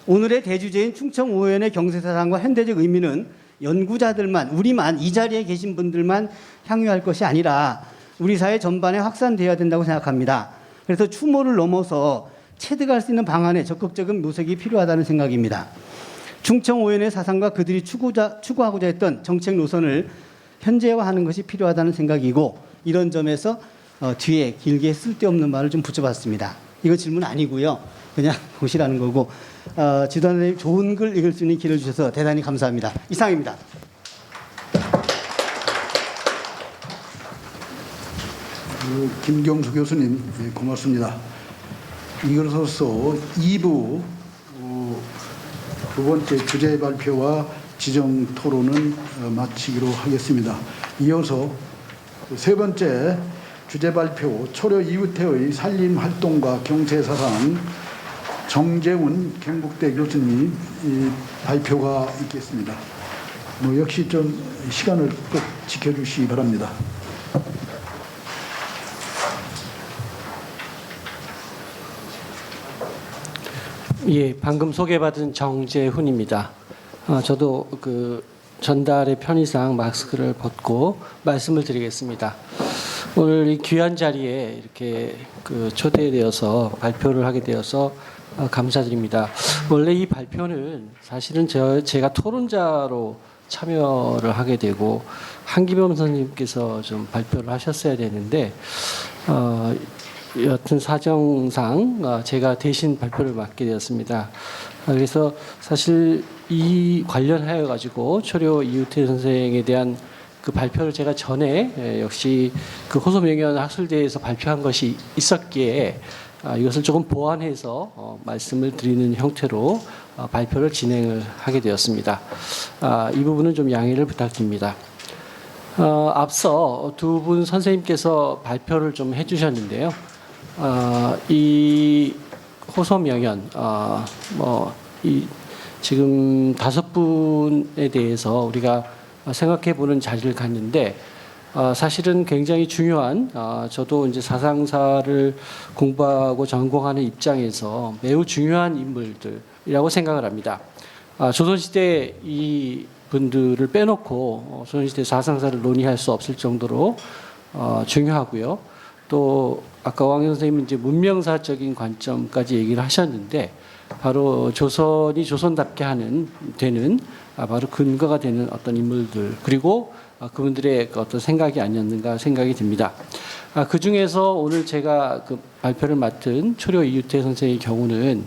오늘의 대주제인 충청 오연의 경세사상과 현대적 의미는 연구자들만, 우리만, 이 자리에 계신 분들만 향유할 것이 아니라 우리 사회 전반에 확산되어야 된다고 생각합니다. 그래서 추모를 넘어서 체득할 수 있는 방안에 적극적인 모색이 필요하다는 생각입니다. 충청 오연의 사상과 그들이 추구하고자 했던 정책 노선을 현재화하는 것이 필요하다는 생각이고 이런 점에서 뒤에 길게 쓸데없는 말을 좀 붙여봤습니다. 이거 질문 아니고요. 그냥 보시라는 거고 지도한 선생님 좋은 글 읽을 수 있는 기회를 주셔서 대단히 감사합니다. 이상입니다. 김경수 교수님 고맙습니다. 이것으로서 2부 두 번째 주제 발표와 지정 토론은 마치기로 하겠습니다. 이어서 세 번째 주제 발표 초려 이후태의 산림활동과 경제사상 정재훈 경북대 교수님이 발표가 있겠습니다. 역시 좀 시간을 꼭 지켜주시기 바랍니다. 예, 방금 소개받은 정재훈입니다. 저도 그 전달의 편의상 마스크를 벗고 말씀을 드리겠습니다. 오늘 이 귀한 자리에 이렇게 그 초대되어서 발표를 하게 되어서 감사드립니다. 원래 이 발표는 사실은 제가 토론자로 참여를 하게 되고 한기범 선생님께서 좀 발표를 하셨어야 되는데 여튼 사정상 제가 대신 발표를 맡게 되었습니다. 그래서 사실 이 관련하여 가지고 초려 이우태 선생에 대한 그 발표를 제가 전에 역시 그 호소명연 학술대회에서 발표한 것이 있었기에 이것을 조금 보완해서 말씀을 드리는 형태로 발표를 진행을 하게 되었습니다. 이 부분은 좀 양해를 부탁드립니다. 앞서 두 분 선생님께서 발표를 좀 해주셨는데요. 이 호소명연, 이 지금 5분에 대해서 우리가 생각해 보는 자리를 갖는데 사실은 굉장히 중요한 저도 이제 사상사를 공부하고 전공하는 입장에서 매우 중요한 인물들이라고 생각을 합니다. 조선시대 이 분들을 빼놓고 조선시대 사상사를 논의할 수 없을 정도로 중요하고요. 또 아까 왕 선생님은 이제 문명사적인 관점까지 얘기를 하셨는데 바로 조선이 조선답게 되는 바로 근거가 되는 어떤 인물들 그리고 그분들의 어떤 생각이 아니었는가 생각이 듭니다. 그 중에서 오늘 제가 그 발표를 맡은 초려 이유태 선생의 경우는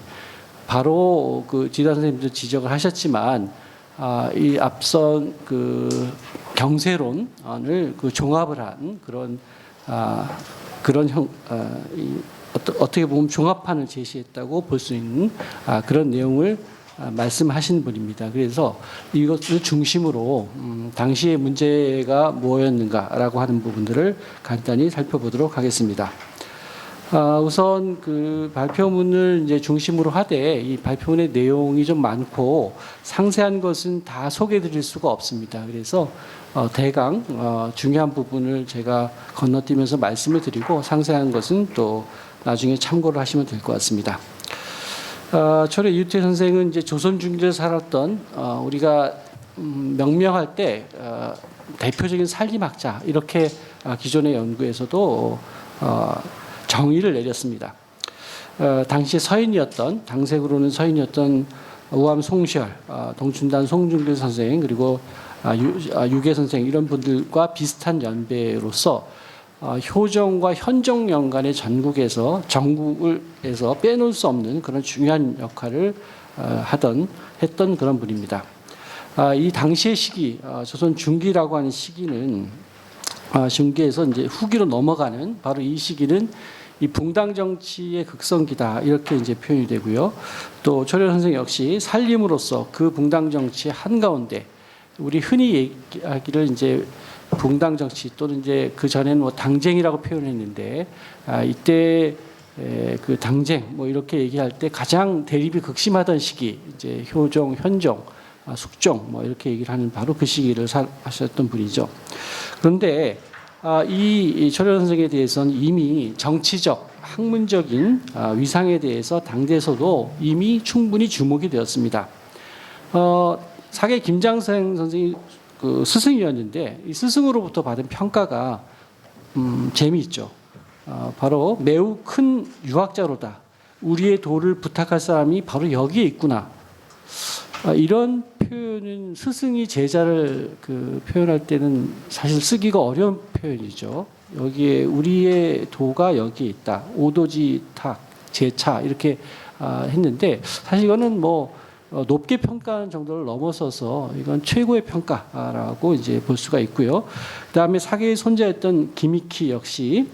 바로 그 지다 선생님도 지적을 하셨지만 이 앞선 그 경세론을 그 종합을 한 어떻게 보면 종합판을 제시했다고 볼 수 있는 그런 내용을 말씀하신 분입니다. 그래서 이것을 중심으로 당시의 문제가 뭐였는가라고 하는 부분들을 간단히 살펴보도록 하겠습니다. 우선 그 발표문을 이제 중심으로 하되 이 발표문의 내용이 좀 많고 상세한 것은 다 소개해드릴 수가 없습니다. 그래서 대강 중요한 부분을 제가 건너뛰면서 말씀을 드리고 상세한 것은 또 나중에 참고를 하시면 될 것 같습니다. 초려 이유태 선생은 이제 조선 중기를 살았던 우리가 명명할 때 대표적인 살림학자 이렇게 기존의 연구에서도 정의를 내렸습니다. 당시 서인이었던 당색으로는 서인이었던 우암 송시열, 동춘단 송중길 선생 그리고 유계 선생 이런 분들과 비슷한 연배로서 효정과 현정 연간의 전국에서 빼놓을 수 없는 그런 중요한 역할을 했던 그런 분입니다. 이 당시의 시기, 조선 중기라고 하는 시기는 중기에서 이제 후기로 넘어가는 바로 이 시기는 이 붕당 정치의 극성기다 이렇게 이제 표현이 되고요. 또 초려 선생 역시 살림으로서 그 붕당 정치의 한가운데 우리 흔히 얘기하기를 이제 붕당 정치 또는 이제 그 전에는 뭐 당쟁이라고 표현했는데 이때 그 당쟁 뭐 이렇게 얘기할 때 가장 대립이 극심하던 시기 이제 효정, 현정, 숙종 뭐 이렇게 얘기를 하는 바로 그 시기를 하셨던 분이죠. 그런데 이 초려 선생에 대해서는 이미 정치적, 학문적인 위상에 대해서 당대에서도 이미 충분히 주목이 되었습니다. 사계 김장생 선생이 그 스승이었는데 이 스승으로부터 받은 평가가 재미있죠. 바로 매우 큰 유학자로다. 우리의 도를 부탁할 사람이 바로 여기에 있구나. 이런 표현은 스승이 제자를 그 표현할 때는 사실 쓰기가 어려운 표현이죠. 여기에 우리의 도가 여기에 있다. 오도지탁, 제차 이렇게 했는데 사실 이거는 뭐 높게 평가하는 정도를 넘어서서 이건 최고의 평가라고 이제 볼 수가 있고요. 그다음에 사계의 손자였던 김익희 역시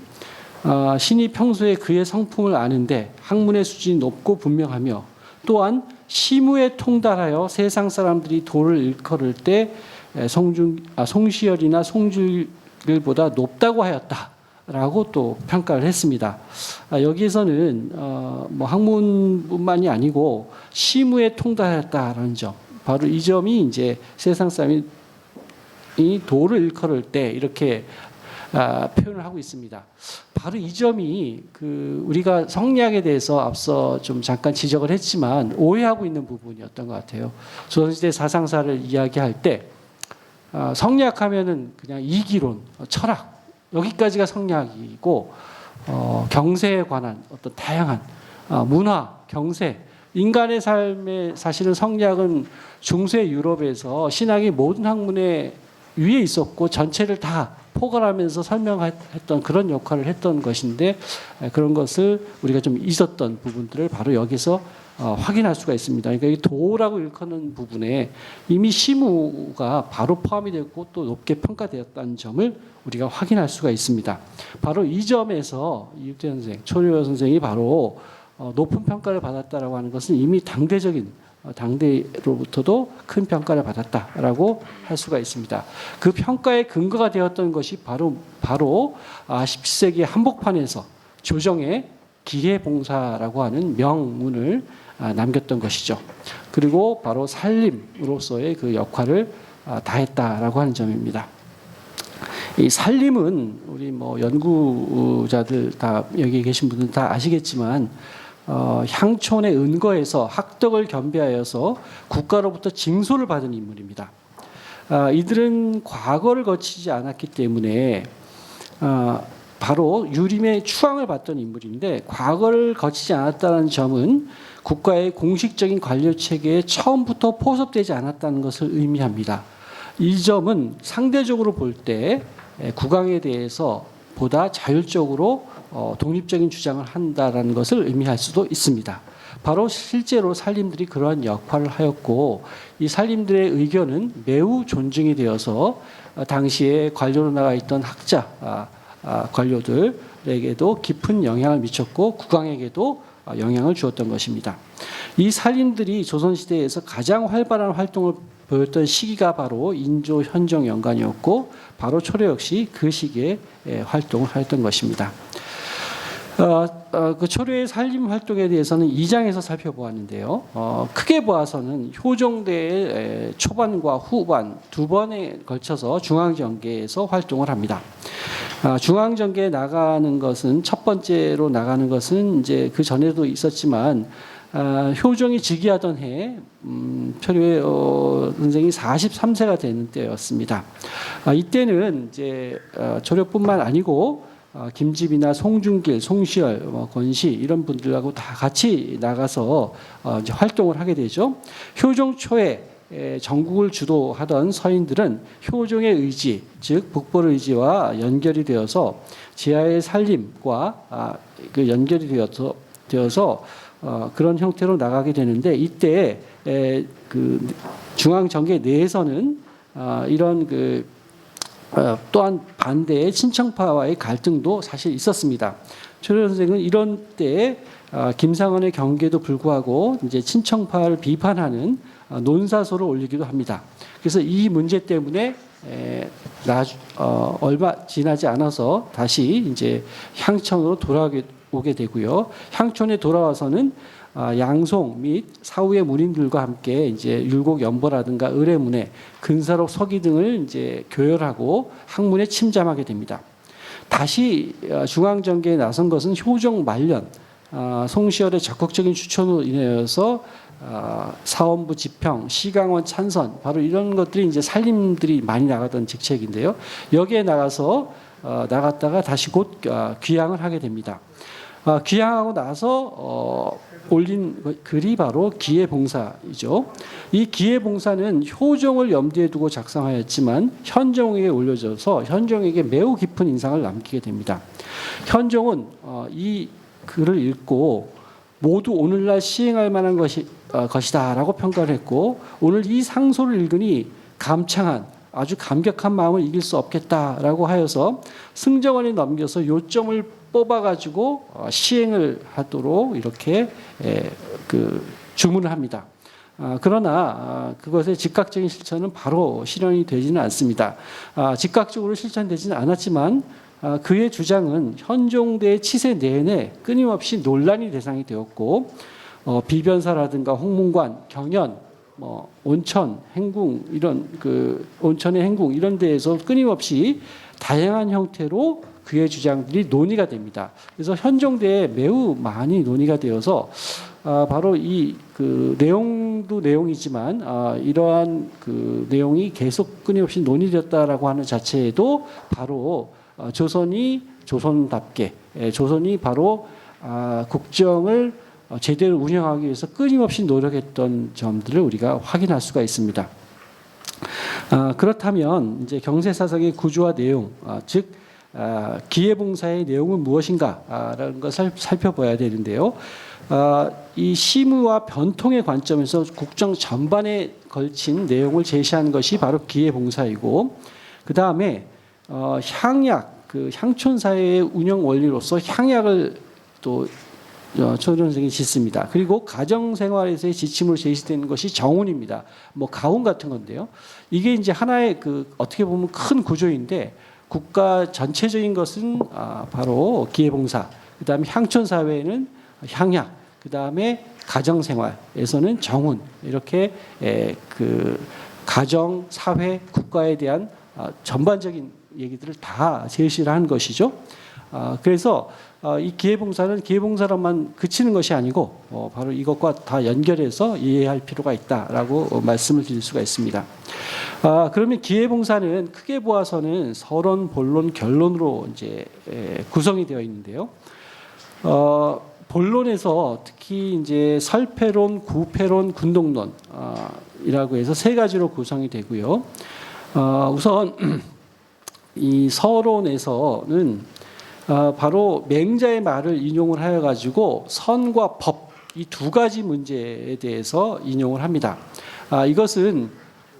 신이 평소에 그의 성품을 아는데 학문의 수준이 높고 분명하며 또한 시무에 통달하여 세상 사람들이 도를 일컬을 때 송시열이나 송중길보다 높다고 하였다라고 또 평가를 했습니다. 여기에서는 뭐 학문뿐만이 아니고 시무에 통달했다라는 점, 바로 이 점이 이제 세상 사람이 이 도를 일컬을 때 이렇게 표현을 하고 있습니다. 바로 이 점이 그 우리가 성리학에 대해서 앞서 좀 잠깐 지적을 했지만 오해하고 있는 부분이었던 것 같아요. 조선시대 사상사를 이야기할 때 성리학하면은 그냥 이기론, 철학 여기까지가 성리학이고 경세에 관한 어떤 다양한 문화, 경세, 인간의 삶에 사실은 성리학은 중세 유럽에서 신학이 모든 학문의 위에 있었고 전체를 다 포괄하면서 설명했던 그런 역할을 했던 것인데 그런 것을 우리가 좀 잊었던 부분들을 바로 여기서 확인할 수가 있습니다. 그러니까 이 도라고 일컫는 부분에 이미 시무가 바로 포함이 됐고 또 높게 평가되었다는 점을 우리가 확인할 수가 있습니다. 바로 이 점에서 이유태 선생, 초려 선생이 바로 높은 평가를 받았다라고 하는 것은 이미 당대로부터도 큰 평가를 받았다라고 할 수가 있습니다. 그 평가의 근거가 되었던 것이 바로 17세기 한복판에서 조정의 기해봉사라고 하는 명문을 남겼던 것이죠. 그리고 바로 살림으로서의 그 역할을 다했다라고 하는 점입니다. 이 살림은 우리 뭐 연구자들 다 여기 계신 분들 다 아시겠지만 향촌의 은거에서 학덕을 겸비하여서 국가로부터 징소를 받은 인물입니다. 이들은 과거를 거치지 않았기 때문에 바로 유림의 추앙을 받던 인물인데 과거를 거치지 않았다는 점은 국가의 공식적인 관료 체계에 처음부터 포섭되지 않았다는 것을 의미합니다. 이 점은 상대적으로 볼 때 국왕에 대해서 보다 자율적으로 독립적인 주장을 한다라는 것을 의미할 수도 있습니다. 바로 실제로 살림들이 그러한 역할을 하였고 이 살림들의 의견은 매우 존중이 되어서 당시에 관료로 나가 있던 학자 관료들에게도 깊은 영향을 미쳤고 국왕에게도 영향을 주었던 것입니다. 이 살림들이 조선시대에서 가장 활발한 활동을 보였던 시기가 바로 인조 현종 연간이었고 바로 초려 역시 그 시기에 활동을 하였던 것입니다. 그 초려의 살림 활동에 대해서는 2장에서 살펴보았는데요. 크게 보아서는 효종대의 초반과 후반 두 번에 걸쳐서 중앙정계에서 활동을 합니다. 중앙정계에 나가는 것은 첫 번째로 나가는 것은 이제 그 전에도 있었지만 효종이 즉위하던 해 초려의 선생이 43세가 되는 때였습니다. 이때는 이제 초려뿐만 아니고 김집이나 송중길, 송시열, 권시 이런 분들하고 다 같이 나가서 이제 활동을 하게 되죠. 효종 초에 전국을 주도하던 서인들은 효종의 의지, 즉 북벌 의지와 연결이 되어서 제하의 살림과 그 연결이 되어서 그런 형태로 나가게 되는데 이때 그 중앙 정계 내에서는 이런 또한 반대의 친청파와의 갈등도 사실 있었습니다. 초려 선생은 이런 때에 김상원의 경계도 불구하고 이제 친청파를 비판하는 논사소를 올리기도 합니다. 그래서 이 문제 때문에 얼마 지나지 않아서 다시 이제 향촌으로 돌아오게 되고요. 향촌에 돌아와서는 양송 및 사후의 문인들과 함께 이제 율곡 연보라든가 의례문에 근사록 서기 등을 이제 교열하고 학문에 침잠하게 됩니다. 다시 중앙정계에 나선 것은 효종 말년 송시열의 적극적인 추천으로 인하여서 사원부 지평, 시강원 찬선 바로 이런 것들이 이제 살림들이 많이 나가던 직책인데요. 여기에 나갔다가 다시 곧 귀향을 하게 됩니다. 귀향하고 나서 올린 글이 바로 기해봉사이죠. 이 기해봉사는 효종을 염두에 두고 작성하였지만 현종에게 올려져서 현종에게 매우 깊은 인상을 남기게 됩니다. 현종은 이 글을 읽고 모두 오늘날 시행할 만한 것이다라고 평가를 했고 오늘 이 상소를 읽으니 감창한 아주 감격한 마음을 이길 수 없겠다라고 하여서 승정원에 넘겨서 요점을 뽑아가지고 시행을 하도록 이렇게 주문을 합니다. 그러나 그것의 즉각적인 실천은 바로 실현이 되지는 않습니다. 즉각적으로 실천되지는 않았지만 그의 주장은 현종대의 치세 내내 끊임없이 논란이 대상이 되었고 비변사라든가 홍문관, 경연, 온천, 행궁 이런 온천의 행궁 이런 데에서 끊임없이 다양한 형태로 그의 주장들이 논의가 됩니다. 그래서 현종대에 매우 많이 논의가 되어서 바로 이 내용도 내용이지만 이러한 내용이 계속 끊임없이 논의되었다라고 하는 자체에도 바로 조선이 조선답게 조선이 바로 국정을 제대로 운영하기 위해서 끊임없이 노력했던 점들을 우리가 확인할 수가 있습니다. 그렇다면 이제 경세사상의 구조와 내용, 즉 기해봉사의 내용은 무엇인가라는 것을 살펴봐야 되는데요. 이 심의와 변통의 관점에서 국정 전반에 걸친 내용을 제시한 것이 바로 기해봉사이고, 그 다음에 향약, 향촌사회의 운영 원리로서 향약을 또 초려 선생이 짓습니다. 그리고 가정생활에서의 지침으로 제시되는 것이 정운입니다. 가훈 같은 건데요. 이게 이제 하나의 어떻게 보면 큰 구조인데 국가 전체적인 것은 바로 기해봉사, 그다음에 향촌사회는 향약, 그 다음에 가정생활에서는 정운 이렇게 그 가정, 사회, 국가에 대한 전반적인 얘기들을 다 제시를 한 것이죠. 그래서 이 기회봉사는 기회봉사로만 그치는 것이 아니고 바로 이것과 다 연결해서 이해할 필요가 있다라고 말씀을 드릴 수가 있습니다. 그러면 기회봉사는 크게 보아서는 서론, 본론, 결론으로 이제 구성이 되어 있는데요. 본론에서 특히 이제 설패론, 구패론, 군동론이라고 해서 세 가지로 구성이 되고요. 우선 이 서론에서는 바로 맹자의 말을 인용을 하여 가지고 선과 법 이 두 가지 문제에 대해서 인용을 합니다. 이것은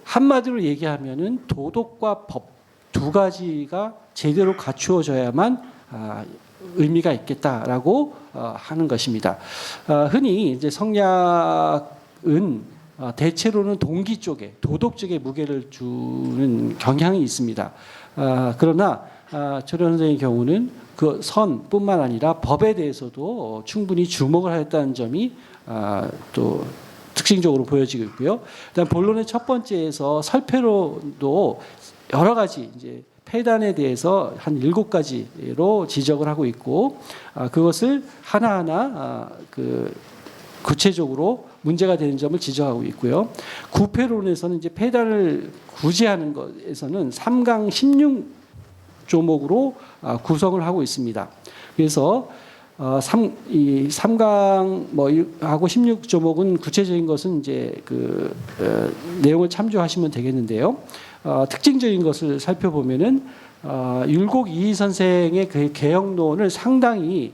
한마디로 얘기하면은 도덕과 법 두 가지가 제대로 갖추어져야만 의미가 있겠다라고 하는 것입니다. 흔히 이제 성략은 대체로는 동기 쪽에 도덕 쪽에 무게를 두는 경향이 있습니다. 그러나 초려 선생의 경우는 그 선뿐만 아니라 법에 대해서도 충분히 주목을 하였다는 점이 또 특징적으로 보여지고 있고요. 그다음 본론의 첫 번째에서 설패로도 여러 가지 이제 폐단에 대해서 한 7가지로 지적을 하고 있고 그것을 하나하나 그 구체적으로 문제가 되는 점을 지적하고 있고요. 구패론에서는 이제 폐단을 구제하는 것에서는 3강 16조목으로 구성을 하고 있습니다. 그래서 이 3강 하고 16조목은 구체적인 것은 이제 그 내용을 참조하시면 되겠는데요. 특징적인 것을 살펴보면은 율곡 이의 선생의 그 개혁론을 상당히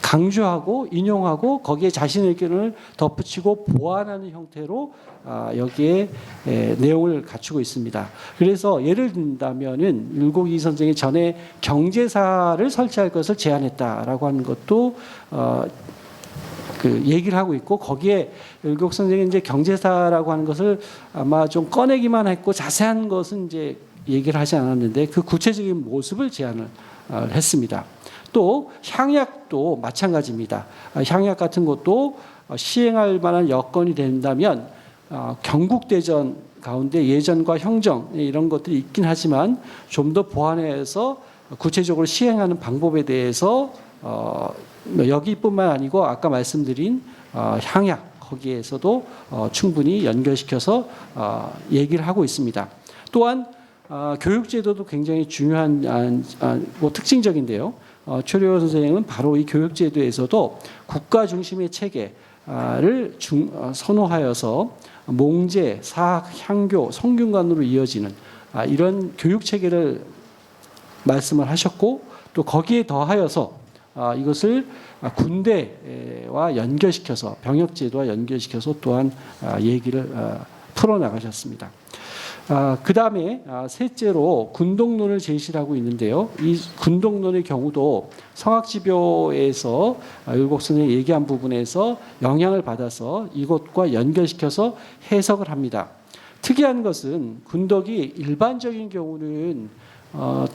강조하고 인용하고 거기에 자신의 의견을 덧붙이고 보완하는 형태로 여기에 내용을 갖추고 있습니다. 그래서 예를 든다면은 율곡 이의 선생이 전에 경제사를 설치할 것을 제안했다라고 하는 것도 그 얘기를 하고 있고 거기에 율곡 선생이 이제 경제사라고 하는 것을 아마 좀 꺼내기만 했고 자세한 것은 이제 얘기를 하지 않았는데 그 구체적인 모습을 제안을 했습니다. 또 향약도 마찬가지입니다. 향약 같은 것도 시행할 만한 여건이 된다면 경국대전 가운데 예전과 형정 이런 것들이 있긴 하지만 좀 더 보완해서 구체적으로 시행하는 방법에 대해서 여기뿐만 아니고 아까 말씀드린 향약 거기에서도 충분히 연결시켜서 얘기를 하고 있습니다. 또한 교육제도도 굉장히 중요한 특징적인데요. 최료 선생은 바로 이 교육제도에서도 국가 중심의 체계를 선호하여서 몽제, 사학, 향교, 성균관으로 이어지는 이런 교육 체계를 말씀을 하셨고 또 거기에 더하여서 이것을 군대와 연결시켜서 병역제도와 연결시켜서 또한 얘기를 풀어나가셨습니다. 그 다음에 셋째로 군동론을 제시를 하고 있는데요. 이 군동론의 경우도 성학지묘에서 율곡 선생이 얘기한 부분에서 영향을 받아서 이것과 연결시켜서 해석을 합니다. 특이한 것은 군덕이 일반적인 경우는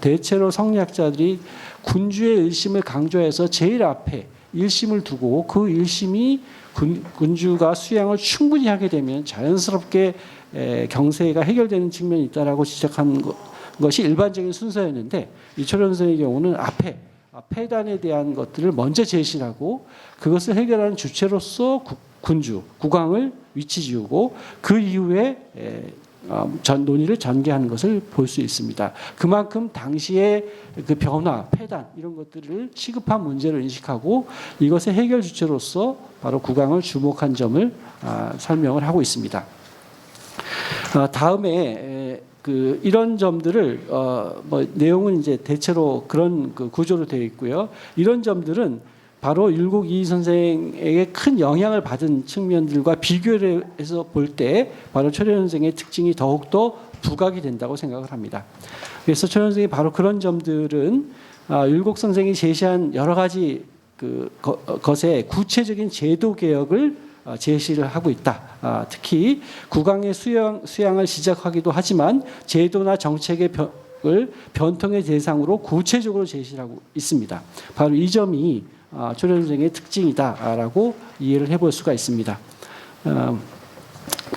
대체로 성리학자들이 군주의 일심을 강조해서 제일 앞에 일심을 두고 그 일심이 군주가 수양을 충분히 하게 되면 자연스럽게 경세가 해결되는 측면이 있다라고 지적한 것이 일반적인 순서였는데 이철원 선생의 경우는 앞에 폐단에 대한 것들을 먼저 제시하고 그것을 해결하는 주체로서 군주, 국왕을 위치 지우고 그 이후에 논의를 전개하는 것을 볼 수 있습니다. 그만큼 당시의 그 변화, 폐단 이런 것들을 시급한 문제로 인식하고 이것의 해결 주체로서 바로 국왕을 주목한 점을 설명을 하고 있습니다. 다음에 이런 점들을 내용은 이제 대체로 그런 그 구조로 되어 있고요. 이런 점들은 바로 율곡 이의 선생에게 큰 영향을 받은 측면들과 비교를 해서 볼 때 바로 최료 선생의 특징이 더욱더 부각이 된다고 생각을 합니다. 그래서 최료 선생이 바로 그런 점들은 율곡 선생이 제시한 여러 가지 것의 구체적인 제도 개혁을 제시를 하고 있다. 특히 국왕의 수양을 시작하기도 하지만 제도나 정책의 변통의 대상으로 구체적으로 제시를 하고 있습니다. 바로 이 점이 초려 선생의 특징이다라고 이해를 해볼 수가 있습니다.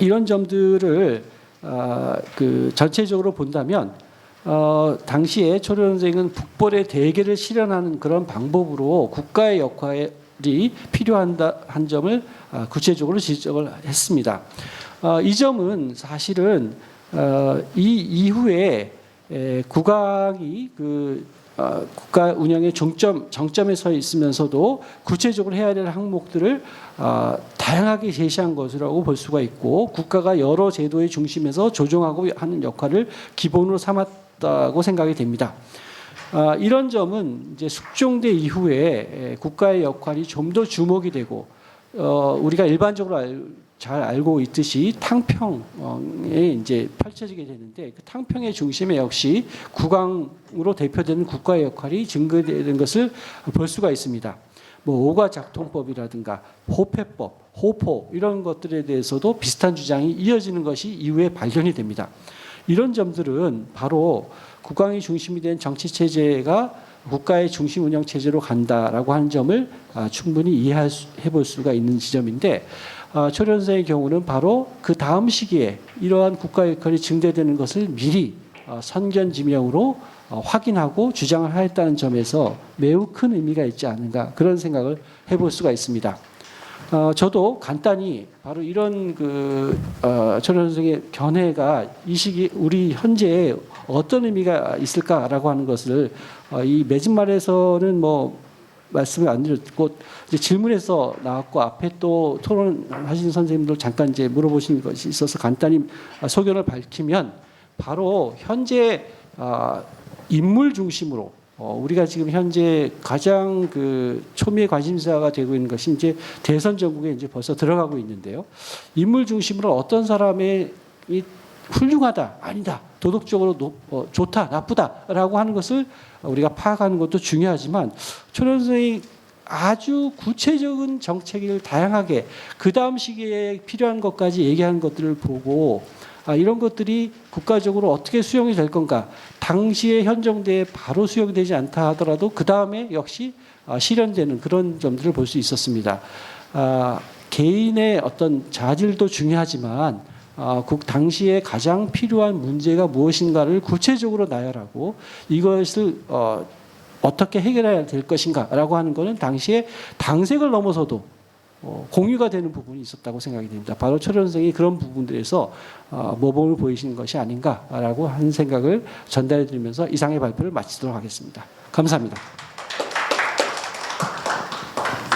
이런 점들을 전체적으로 본다면 당시에 초려 선생은 북벌의 대계를 실현하는 그런 방법으로 국가의 역할이 필요한 점을 구체적으로 지적을 했습니다. 이 점은 사실은 이 이후에 국왕이 국가 운영의 정점에 서 있으면서도 구체적으로 해야 될 항목들을 다양하게 제시한 것이라고 볼 수가 있고, 국가가 여러 제도의 중심에서 조정하고 하는 역할을 기본으로 삼았다고 생각이 됩니다. 이런 점은 이제 숙종대 이후에 국가의 역할이 좀 더 주목이 되고, 우리가 일반적으로 잘 알고 있듯이 탕평에 이제 펼쳐지게 되는데, 그 탕평의 중심에 역시 국왕으로 대표되는 국가의 역할이 증거되는 것을 볼 수가 있습니다. 뭐 오가작통법이라든가 호패법, 호포 이런 것들에 대해서도 비슷한 주장이 이어지는 것이 이후에 발견이 됩니다. 이런 점들은 바로 국왕이 중심이 된 정치 체제가 국가의 중심 운영 체제로 간다라고 하는 점을 충분히 이해해 볼 수가 있는 지점인데, 초려 선생의 경우는 바로 그 다음 시기에 이러한 국가 역할이 증대되는 것을 미리 선견지명으로 확인하고 주장을 하였다는 점에서 매우 큰 의미가 있지 않은가, 그런 생각을 해볼 수가 있습니다. 저도 간단히 바로 이런 초려 선생의 견해가 이 시기 우리 현재에 어떤 의미가 있을까라고 하는 것을 이 매진말에서는 뭐 말씀을 안 드렸고, 이제 질문에서 나왔고 앞에 또 토론하신 선생님들 잠깐 이제 물어보신 것이 있어서 간단히 소견을 밝히면, 바로 현재 인물 중심으로 우리가 지금 현재 가장 초미의 관심사가 되고 있는 것이 이제 대선 전국에 이제 벌써 들어가고 있는데요. 인물 중심으로 어떤 사람의 훌륭하다, 아니다, 도덕적으로 좋다, 나쁘다라고 하는 것을 우리가 파악하는 것도 중요하지만, 초려 선생이 아주 구체적인 정책을 다양하게 그 다음 시기에 필요한 것까지 얘기하는 것들을 보고, 이런 것들이 국가적으로 어떻게 수용이 될 건가, 당시의 현정대에 바로 수용되지 않다 하더라도 그 다음에 역시 실현되는 그런 점들을 볼 수 있었습니다. 개인의 어떤 자질도 중요하지만 당시에 가장 필요한 문제가 무엇인가를 구체적으로 나열하고 이것을 어떻게 해결해야 될 것인가라고 하는 것은 당시에 당색을 넘어서도 공유가 되는 부분이 있었다고 생각이 됩니다. 바로 초려 선생이 그런 부분들에서 모범을 보이시는 것이 아닌가라고 하는 생각을 전달해 드리면서 이상의 발표를 마치도록 하겠습니다. 감사합니다.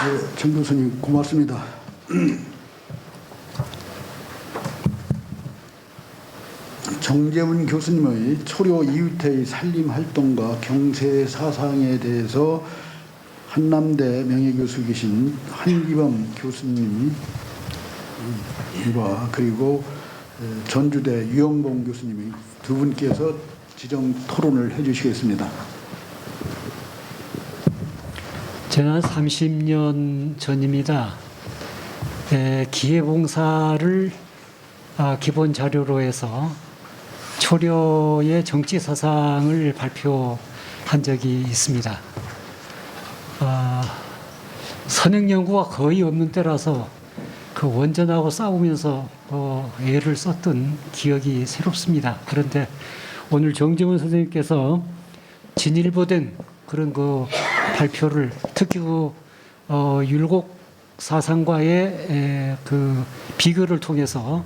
네, 정 교수님 고맙습니다. 정재훈 교수님의 초려 이후태의 살림 활동과 경세 사상에 대해서 한남대 명예교수이신 한기범 교수님과 그리고 전주대 유영봉 교수님이 두 분께서 지정 토론을 해주시겠습니다. 제가 30년 전입니다. 기회봉사를 기본 자료로 해서 초려의 정치 사상을 발표한 적이 있습니다. 선행 연구가 거의 없는 때라서 그 원전하고 싸우면서 애를 썼던 기억이 새롭습니다. 그런데 오늘 정재훈 선생님께서 진일보된 그런 발표를, 특히 율곡 사상과의 비교를 통해서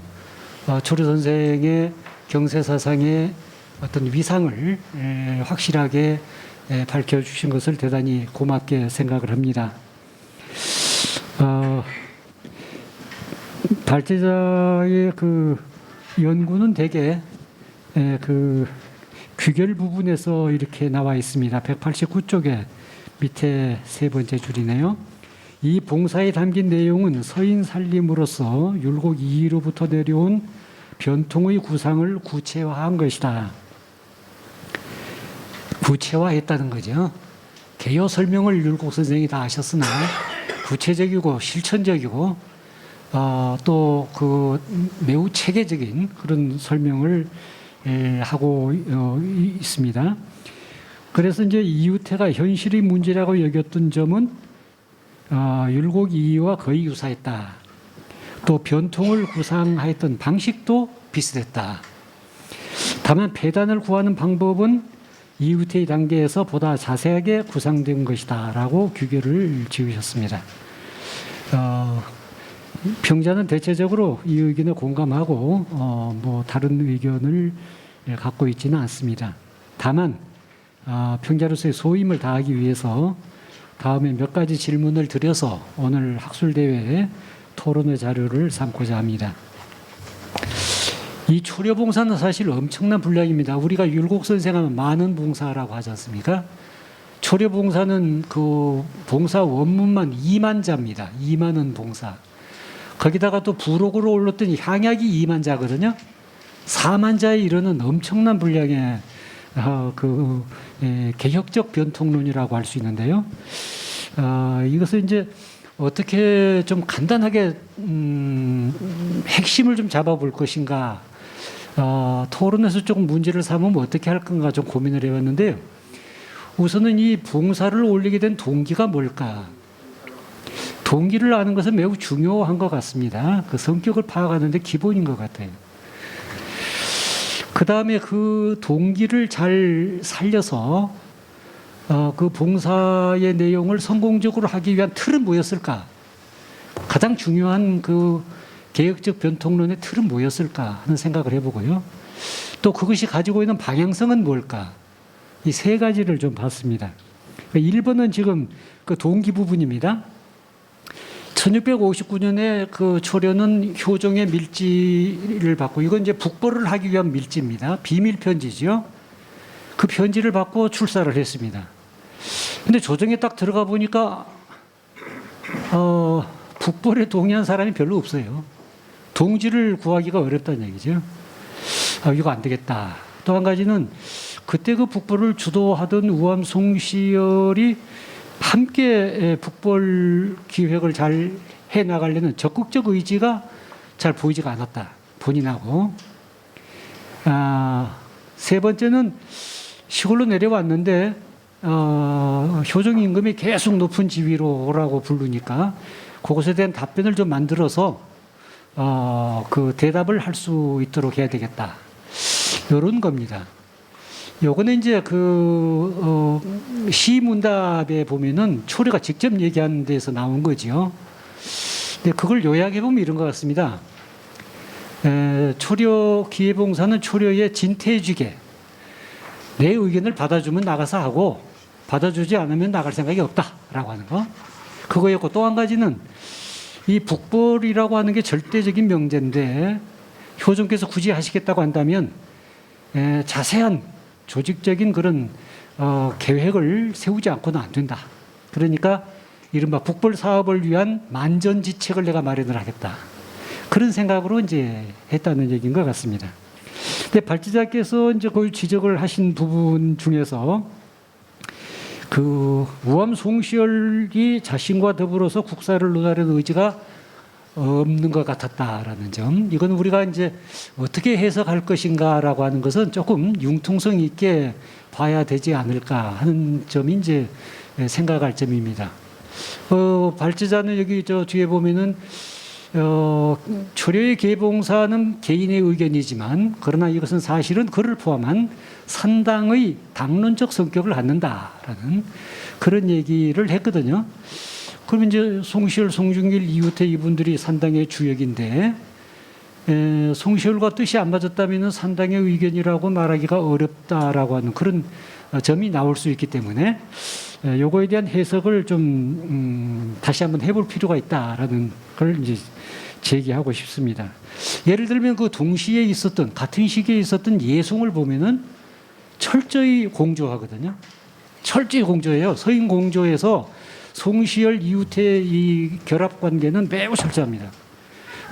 초려 선생의 경세 사상의 어떤 위상을 확실하게 밝혀주신 것을 대단히 고맙게 생각을 합니다. 발제자의 연구는 대개 귀결 부분에서 이렇게 나와 있습니다. 189쪽에 밑에 세 번째 줄이네요. 이 봉사에 담긴 내용은 서인 살림으로서 율곡 이로부터 내려온 변통의 구상을 구체화한 것이다. 구체화했다는 거죠. 개요 설명을 율곡 선생이 다 하셨으나 구체적이고 실천적이고 또 매우 체계적인 그런 설명을 하고 있습니다. 그래서 이제 이후태가 현실의 문제라고 여겼던 점은 율곡 2와 거의 유사했다. 또 변통을 구상하였던 방식도 비슷했다. 다만 폐단을 구하는 방법은 이후퇴의 단계에서 보다 자세하게 구상된 것이다라고 규결을 지으셨습니다. 평자는 대체적으로 이 의견에 공감하고 뭐 다른 의견을 갖고 있지는 않습니다. 다만 평자로서의 소임을 다하기 위해서 다음에 몇 가지 질문을 드려서 오늘 학술대회에 토론의 자료를 삼고자 합니다. 이 초려봉사는 사실 엄청난 분량입니다. 우리가 율곡 선생하면 많은 봉사라고 하지 않습니까? 초려봉사는 그 봉사 원문만 2만 자입니다. 2만원 봉사. 거기다가 또 부록으로 올렸던 향약이 2만 자거든요. 4만 자에 이르는 엄청난 분량의 개혁적 변통론이라고 할 수 있는데요. 이것을 이제 어떻게 좀 간단하게 핵심을 좀 잡아볼 것인가, 토론에서 조금 문제를 삼으면 어떻게 할 건가 좀 고민을 해봤는데요. 우선은 이 봉사를 올리게 된 동기가 뭘까? 동기를 아는 것은 매우 중요한 것 같습니다. 그 성격을 파악하는 데 기본인 것 같아요. 그 다음에 그 동기를 잘 살려서 그 봉사의 내용을 성공적으로 하기 위한 틀은 뭐였을까? 가장 중요한 그 개혁적 변통론의 틀은 뭐였을까 하는 생각을 해보고요. 또 그것이 가지고 있는 방향성은 뭘까? 이 세 가지를 좀 봤습니다. 1번은 지금 그 동기 부분입니다. 1659년에 그 초려는 효종의 밀지를 받고, 이건 이제 북벌을 하기 위한 밀지입니다. 비밀 편지죠. 그 편지를 받고 출사를 했습니다. 근데 조정에 딱 들어가 보니까 북벌에 동의한 사람이 별로 없어요. 동지를 구하기가 어렵다는 얘기죠. 이거 안 되겠다. 또 한 가지는 그때 그 북벌을 주도하던 우암 송시열이 함께 북벌 기획을 잘 해나가려는 적극적 의지가 잘 보이지가 않았다. 본인하고. 세 번째는 시골로 내려왔는데 효종 임금이 계속 높은 지위로 오라고 부르니까 그것에 대한 답변을 좀 만들어서 그 대답을 할 수 있도록 해야 되겠다. 이런 겁니다. 요거는 이제 그 시문답에 보면은 초려가 직접 얘기하는 데서 나온 거지요. 근데 그걸 요약해 보면 이런 것 같습니다. 초려 기회봉사는 초려의 진퇴지계. 내 의견을 받아주면 나가서 하고 받아주지 않으면 나갈 생각이 없다라고 하는 거. 그거였고, 또 한 가지는 이 북벌이라고 하는 게 절대적인 명제인데 효종께서 굳이 하시겠다고 한다면 자세한 조직적인 그런 계획을 세우지 않고는 안 된다. 그러니까 이른바 북벌 사업을 위한 만전지책을 내가 마련을 하겠다. 그런 생각으로 이제 했다는 얘기인 것 같습니다. 근데 발제자께서 이제 그걸 지적을 하신 부분 중에서 그 우암 송시열이 자신과 더불어서 국사를 논하려는 의지가 없는 것 같았다라는 점, 이건 우리가 이제 어떻게 해석할 것인가라고 하는 것은 조금 융통성 있게 봐야 되지 않을까 하는 점이 이제 생각할 점입니다. 발제자는 여기 저 뒤에 보면은 초려의 개봉사는 개인의 의견이지만 그러나 이것은 사실은 그를 포함한 산당의 당론적 성격을 갖는다라는 그런 얘기를 했거든요. 그러면 이제 송시열, 송중길, 이후퇴 이분들이 산당의 주역인데 송시열과 뜻이 안 맞았다면 산당의 의견이라고 말하기가 어렵다라고 하는 그런 점이 나올 수 있기 때문에 요거에 대한 해석을 좀 다시 한번 해볼 필요가 있다라는 걸 이제 제기하고 싶습니다. 예를 들면 그 동시에 있었던 같은 시기에 있었던 예송을 보면은 철저히 공조하거든요. 철저히 공조해요. 서인 공조에서 송시열, 이후퇴 이 결합 관계는 매우 철저합니다.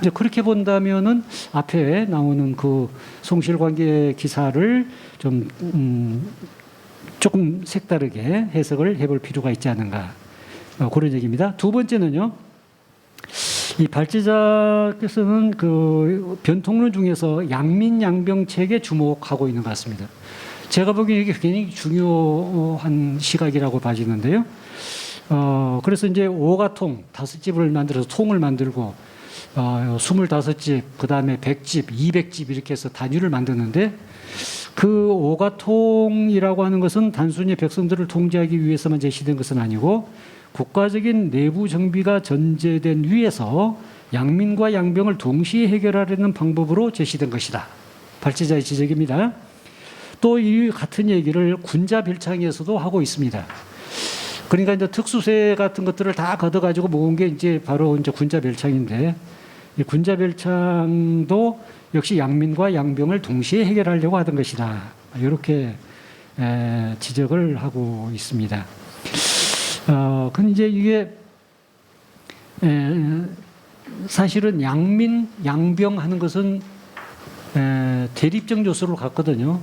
이제 그렇게 본다면은 앞에 나오는 그 송시열 관계 기사를 좀 조금 색다르게 해석을 해볼 필요가 있지 않은가, 그런 얘기입니다. 두 번째는요, 이 발제자께서는 그 변통론 중에서 양민양병책에 주목하고 있는 것 같습니다. 제가 보기에 이게 굉장히 중요한 시각이라고 봐지는데요. 그래서 이제 오가통 5집을 만들어서 통을 만들고 25집, 그 다음에 100집, 200집 이렇게 해서 단위를 만드는데 그 오가통이라고 하는 것은 단순히 백성들을 통제하기 위해서만 제시된 것은 아니고 국가적인 내부 정비가 전제된 위에서 양민과 양병을 동시에 해결하려는 방법으로 제시된 것이다. 발제자의 지적입니다. 또 이 같은 얘기를 군자별창에서도 하고 있습니다. 그러니까 이제 특수세 같은 것들을 다 걷어가지고 모은 게 이제 바로 이제 군자별창인데, 이 군자별창도 역시 양민과 양병을 동시에 해결하려고 하던 것이다. 이렇게 지적을 하고 있습니다. 근데 이제 이게 사실은 양민, 양병 하는 것은 대립적 요소를 갖거든요.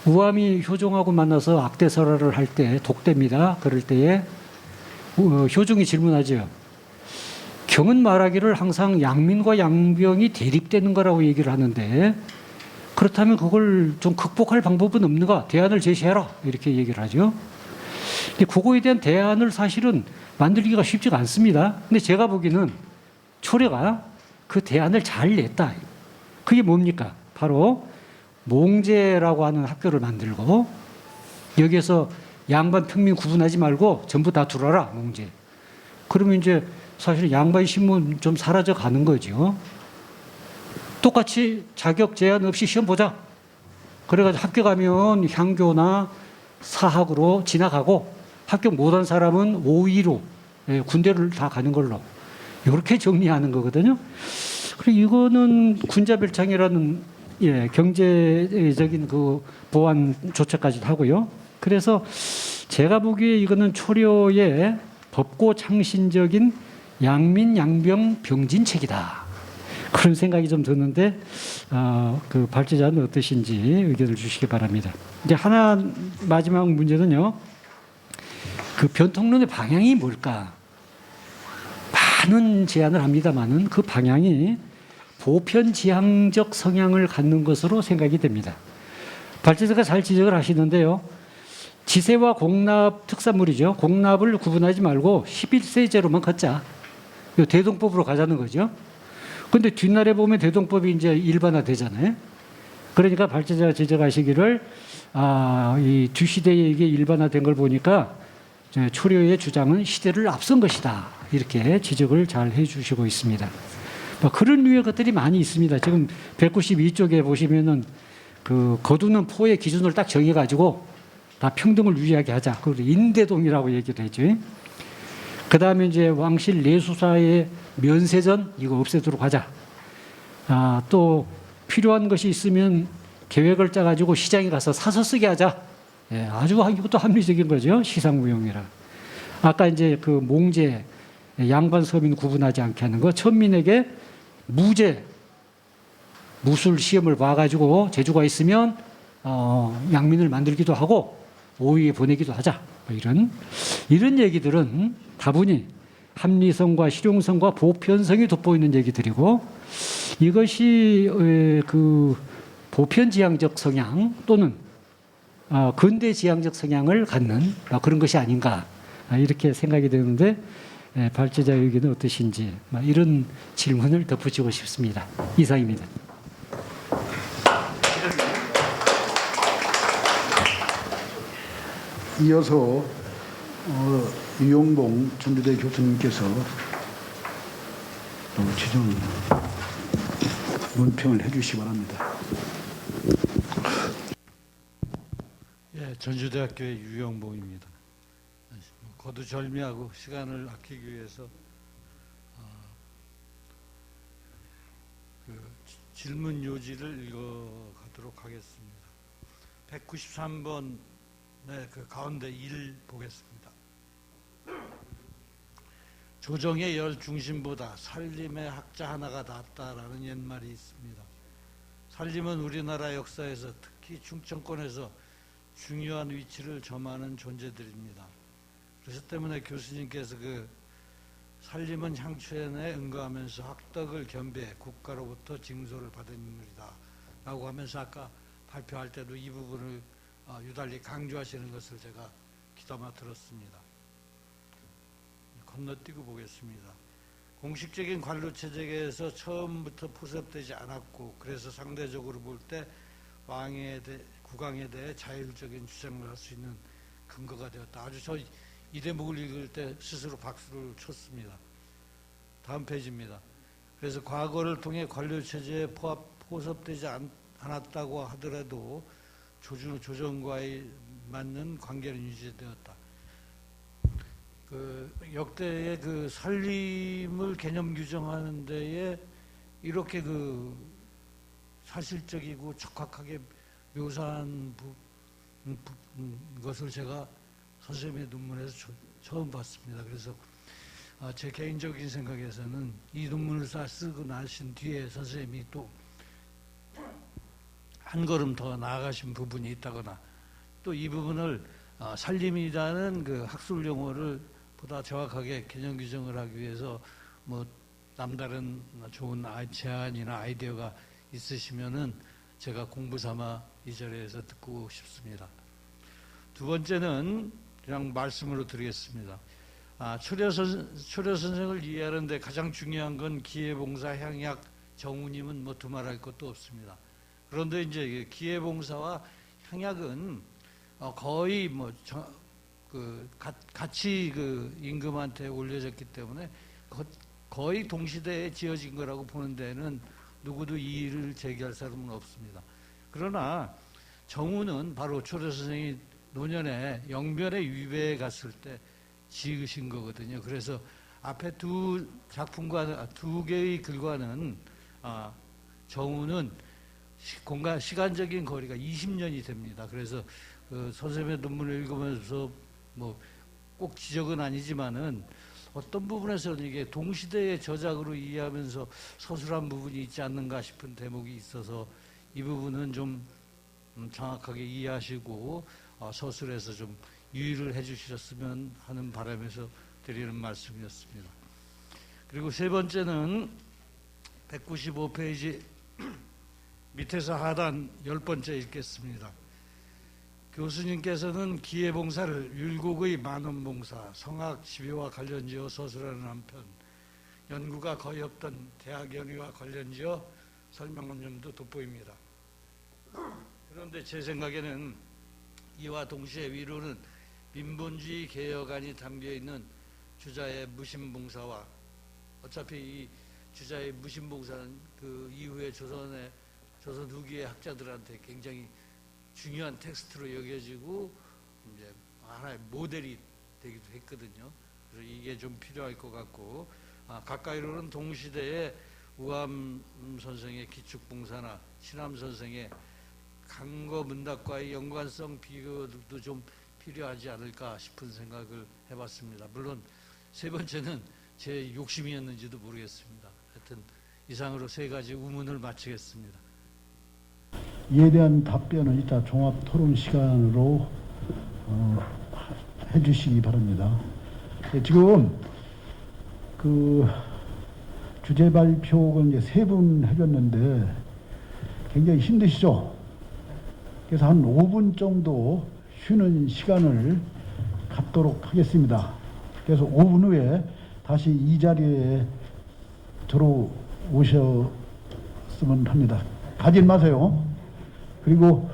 우암이 효종하고 만나서 악대설화를 할 때 독대입니다. 그럴 때에 효종이 질문하죠. 경은 말하기를 항상 양민과 양병이 대립되는 거라고 얘기를 하는데 그렇다면 그걸 좀 극복할 방법은 없는가? 대안을 제시해라. 이렇게 얘기를 하죠. 근데 그거에 대한 대안을 사실은 만들기가 쉽지가 않습니다. 근데 제가 보기에는 초려가 그 대안을 잘 냈다. 그게 뭡니까? 바로 몽제라고 하는 학교를 만들고 여기에서 양반 평민 구분하지 말고 전부 다 들어라 몽제. 그러면 이제 사실 양반 신문 좀 사라져 가는 거죠. 똑같이 자격 제한 없이 시험 보자. 그래가지고 학교 가면 향교나 사학으로 지나가고 합격 못한 사람은 5위로 군대를 다 가는 걸로 이렇게 정리하는 거거든요. 그리고 이거는 군자별창이라는 경제적인 그 보완 조처까지도 하고요. 그래서 제가 보기에 이거는 초려의 법고 창신적인 양민 양병 병진책이다. 그런 생각이 좀 드는데 그 발제자는 어떠신지 의견을 주시기 바랍니다. 이제 하나 마지막 문제는요. 그 변통론의 방향이 뭘까? 많은 제안을 합니다만은 그 방향이 보편지향적 성향을 갖는 것으로 생각이 됩니다. 발제자가 잘 지적을 하시는데요. 지세와 공납 특산물이죠. 공납을 구분하지 말고 11세제로만 걷자. 대동법으로 가자는 거죠. 근데 뒷날에 보면 대동법이 이제 일반화되잖아요. 그러니까 발제자가 지적하시기를 이 뒷시대에 이게 일반화된 걸 보니까 초려의 주장은 시대를 앞선 것이다. 이렇게 지적을 잘 해주시고 있습니다. 그런 류의 것들이 많이 있습니다. 지금 192쪽에 보시면은 그 거두는 포의 기준을 딱 정해가지고 다 평등을 유지하게 하자. 그리고 인대동이라고 얘기를 했죠. 그 다음에 이제 왕실 내수사의 면세전 이거 없애도록 하자. 또 필요한 것이 있으면 계획을 짜가지고 시장에 가서 사서 쓰게 하자. 아주 이것도 합리적인 거죠. 시상무용이라. 아까 이제 그 몽제 양반 서민 구분하지 않게 하는 거, 천민에게 무제 무술 시험을 봐가지고 재주가 있으면 양민을 만들기도 하고 5위에 보내기도 하자. 뭐 이런 얘기들은 다분히 합리성과 실용성과 보편성이 돋보이는 얘기들이고 이것이 그 보편지향적 성향 또는 근대지향적 성향을 갖는 그런 것이 아닌가 이렇게 생각이 되는데 발제자의 의견은 어떠신지 이런 질문을 덧붙이고 싶습니다. 이상입니다. 이어서 유용봉 전주대 교수님께서 지정 논평을 해주시기 바랍니다. 전주대학교의 유용봉입니다. 거두절미하고 시간을 아끼기 위해서 그 질문 요지를 읽어가도록 하겠습니다. 193번 그 가운데 1 보겠습니다. 조정의 열 중심보다 살림의 학자 하나가 낫다라는 옛말이 있습니다. 살림은 우리나라 역사에서 특히 충청권에서 중요한 위치를 점하는 존재들입니다. 그래서 때문에 교수님께서 그 살림은 향초연에 응거하면서 학덕을 겸비해 국가로부터 징소를 받은 인물이다 라고 하면서 아까 발표할 때도 이 부분을 유달리 강조하시는 것을 제가 귀담아 들었습니다. 건너뛰고 보겠습니다. 공식적인 관료 체제에서 처음부터 포섭되지 않았고 그래서 상대적으로 볼 때 국왕에 대해 자율적인 주장을 할 수 있는 근거가 되었다. 아주 저 이 대목을 읽을 때 스스로 박수를 쳤습니다. 다음 페이지입니다. 그래서 과거를 통해 관료 체제에 포섭되지 않았다고 하더라도 조정과의 맞는 관계는 유지되었다. 그 역대의 그 살림을 개념 규정하는 데에 이렇게 그 사실적이고 적확하게 묘사한 것을 제가 선생님의 논문에서 처음 봤습니다. 그래서 제 개인적인 생각에서는 이 논문을 쓰고 나신 뒤에 선생님이 또 한 걸음 더 나아가신 부분이 있다거나 또 이 부분을 살림이라는 그 학술 용어를 보다 정확하게 개념 규정을 하기 위해서 뭐 남다른 좋은 제안이나 아이디어가 있으시면은 제가 공부 삼아 이 자리에서 듣고 싶습니다. 두 번째는 그냥 말씀으로 드리겠습니다. 초려 선생을 이해하는 데 가장 중요한 건 기회봉사, 향약, 정우님은 뭐 두말할 것도 없습니다. 그런데 이제 기회봉사와 향약은 거의 뭐 같이 그 임금한테 올려졌기 때문에 거의 동시대에 지어진 거라고 보는 데는 누구도 이의를 제기할 사람은 없습니다. 그러나 정우는 바로 초려 선생이 노년에 영변의 위배에 갔을 때 지으신 거거든요. 그래서 앞에 두 작품과 두 개의 글과는 정우는 시간적인 거리가 20년이 됩니다. 그래서 그 선생님의 논문을 읽으면서 뭐 꼭 지적은 아니지만은 어떤 부분에서는 이게 동시대의 저작으로 이해하면서 서술한 부분이 있지 않는가 싶은 대목이 있어서 이 부분은 좀 정확하게 이해하시고 서술에서 좀 유의를 해주셨으면 하는 바람에서 드리는 말씀이었습니다. 그리고 세 번째는 195페이지 밑에서 하단 10번째 읽겠습니다. 교수님께서는 기회봉사를 율곡의 만원봉사, 성악 지배와 관련지어 서술하는 한편 연구가 거의 없던 대학연의와 관련지어 설명한 점도 돋보입니다. 그런데 제 생각에는 이와 동시에 위로는 민본주의 개혁안이 담겨있는 주자의 무신봉사와 어차피 이 주자의 무신봉사는 그 이후에 조선 후기의 학자들한테 굉장히 중요한 텍스트로 여겨지고 이제 하나의 모델이 되기도 했거든요. 그래서 이게 좀 필요할 것 같고 가까이로는 동시대의 우암 선생의 기축봉사나 신암 선생의 강거 문답과의 연관성 비교도 좀 필요하지 않을까 싶은 생각을 해봤습니다. 물론 세 번째는 제 욕심이었는지도 모르겠습니다. 하여튼 이상으로 세 가지 우문을 마치겠습니다. 이에 대한 답변은 이따 종합 토론 시간으로 해주시기 바랍니다. 지금 그 주제 발표를 이제 3분 해줬는데 굉장히 힘드시죠? 그래서 한 5분 정도 쉬는 시간을 갖도록 하겠습니다. 그래서 5분 후에 다시 이 자리에 들어오셨으면 합니다. 가지 마세요. 그리고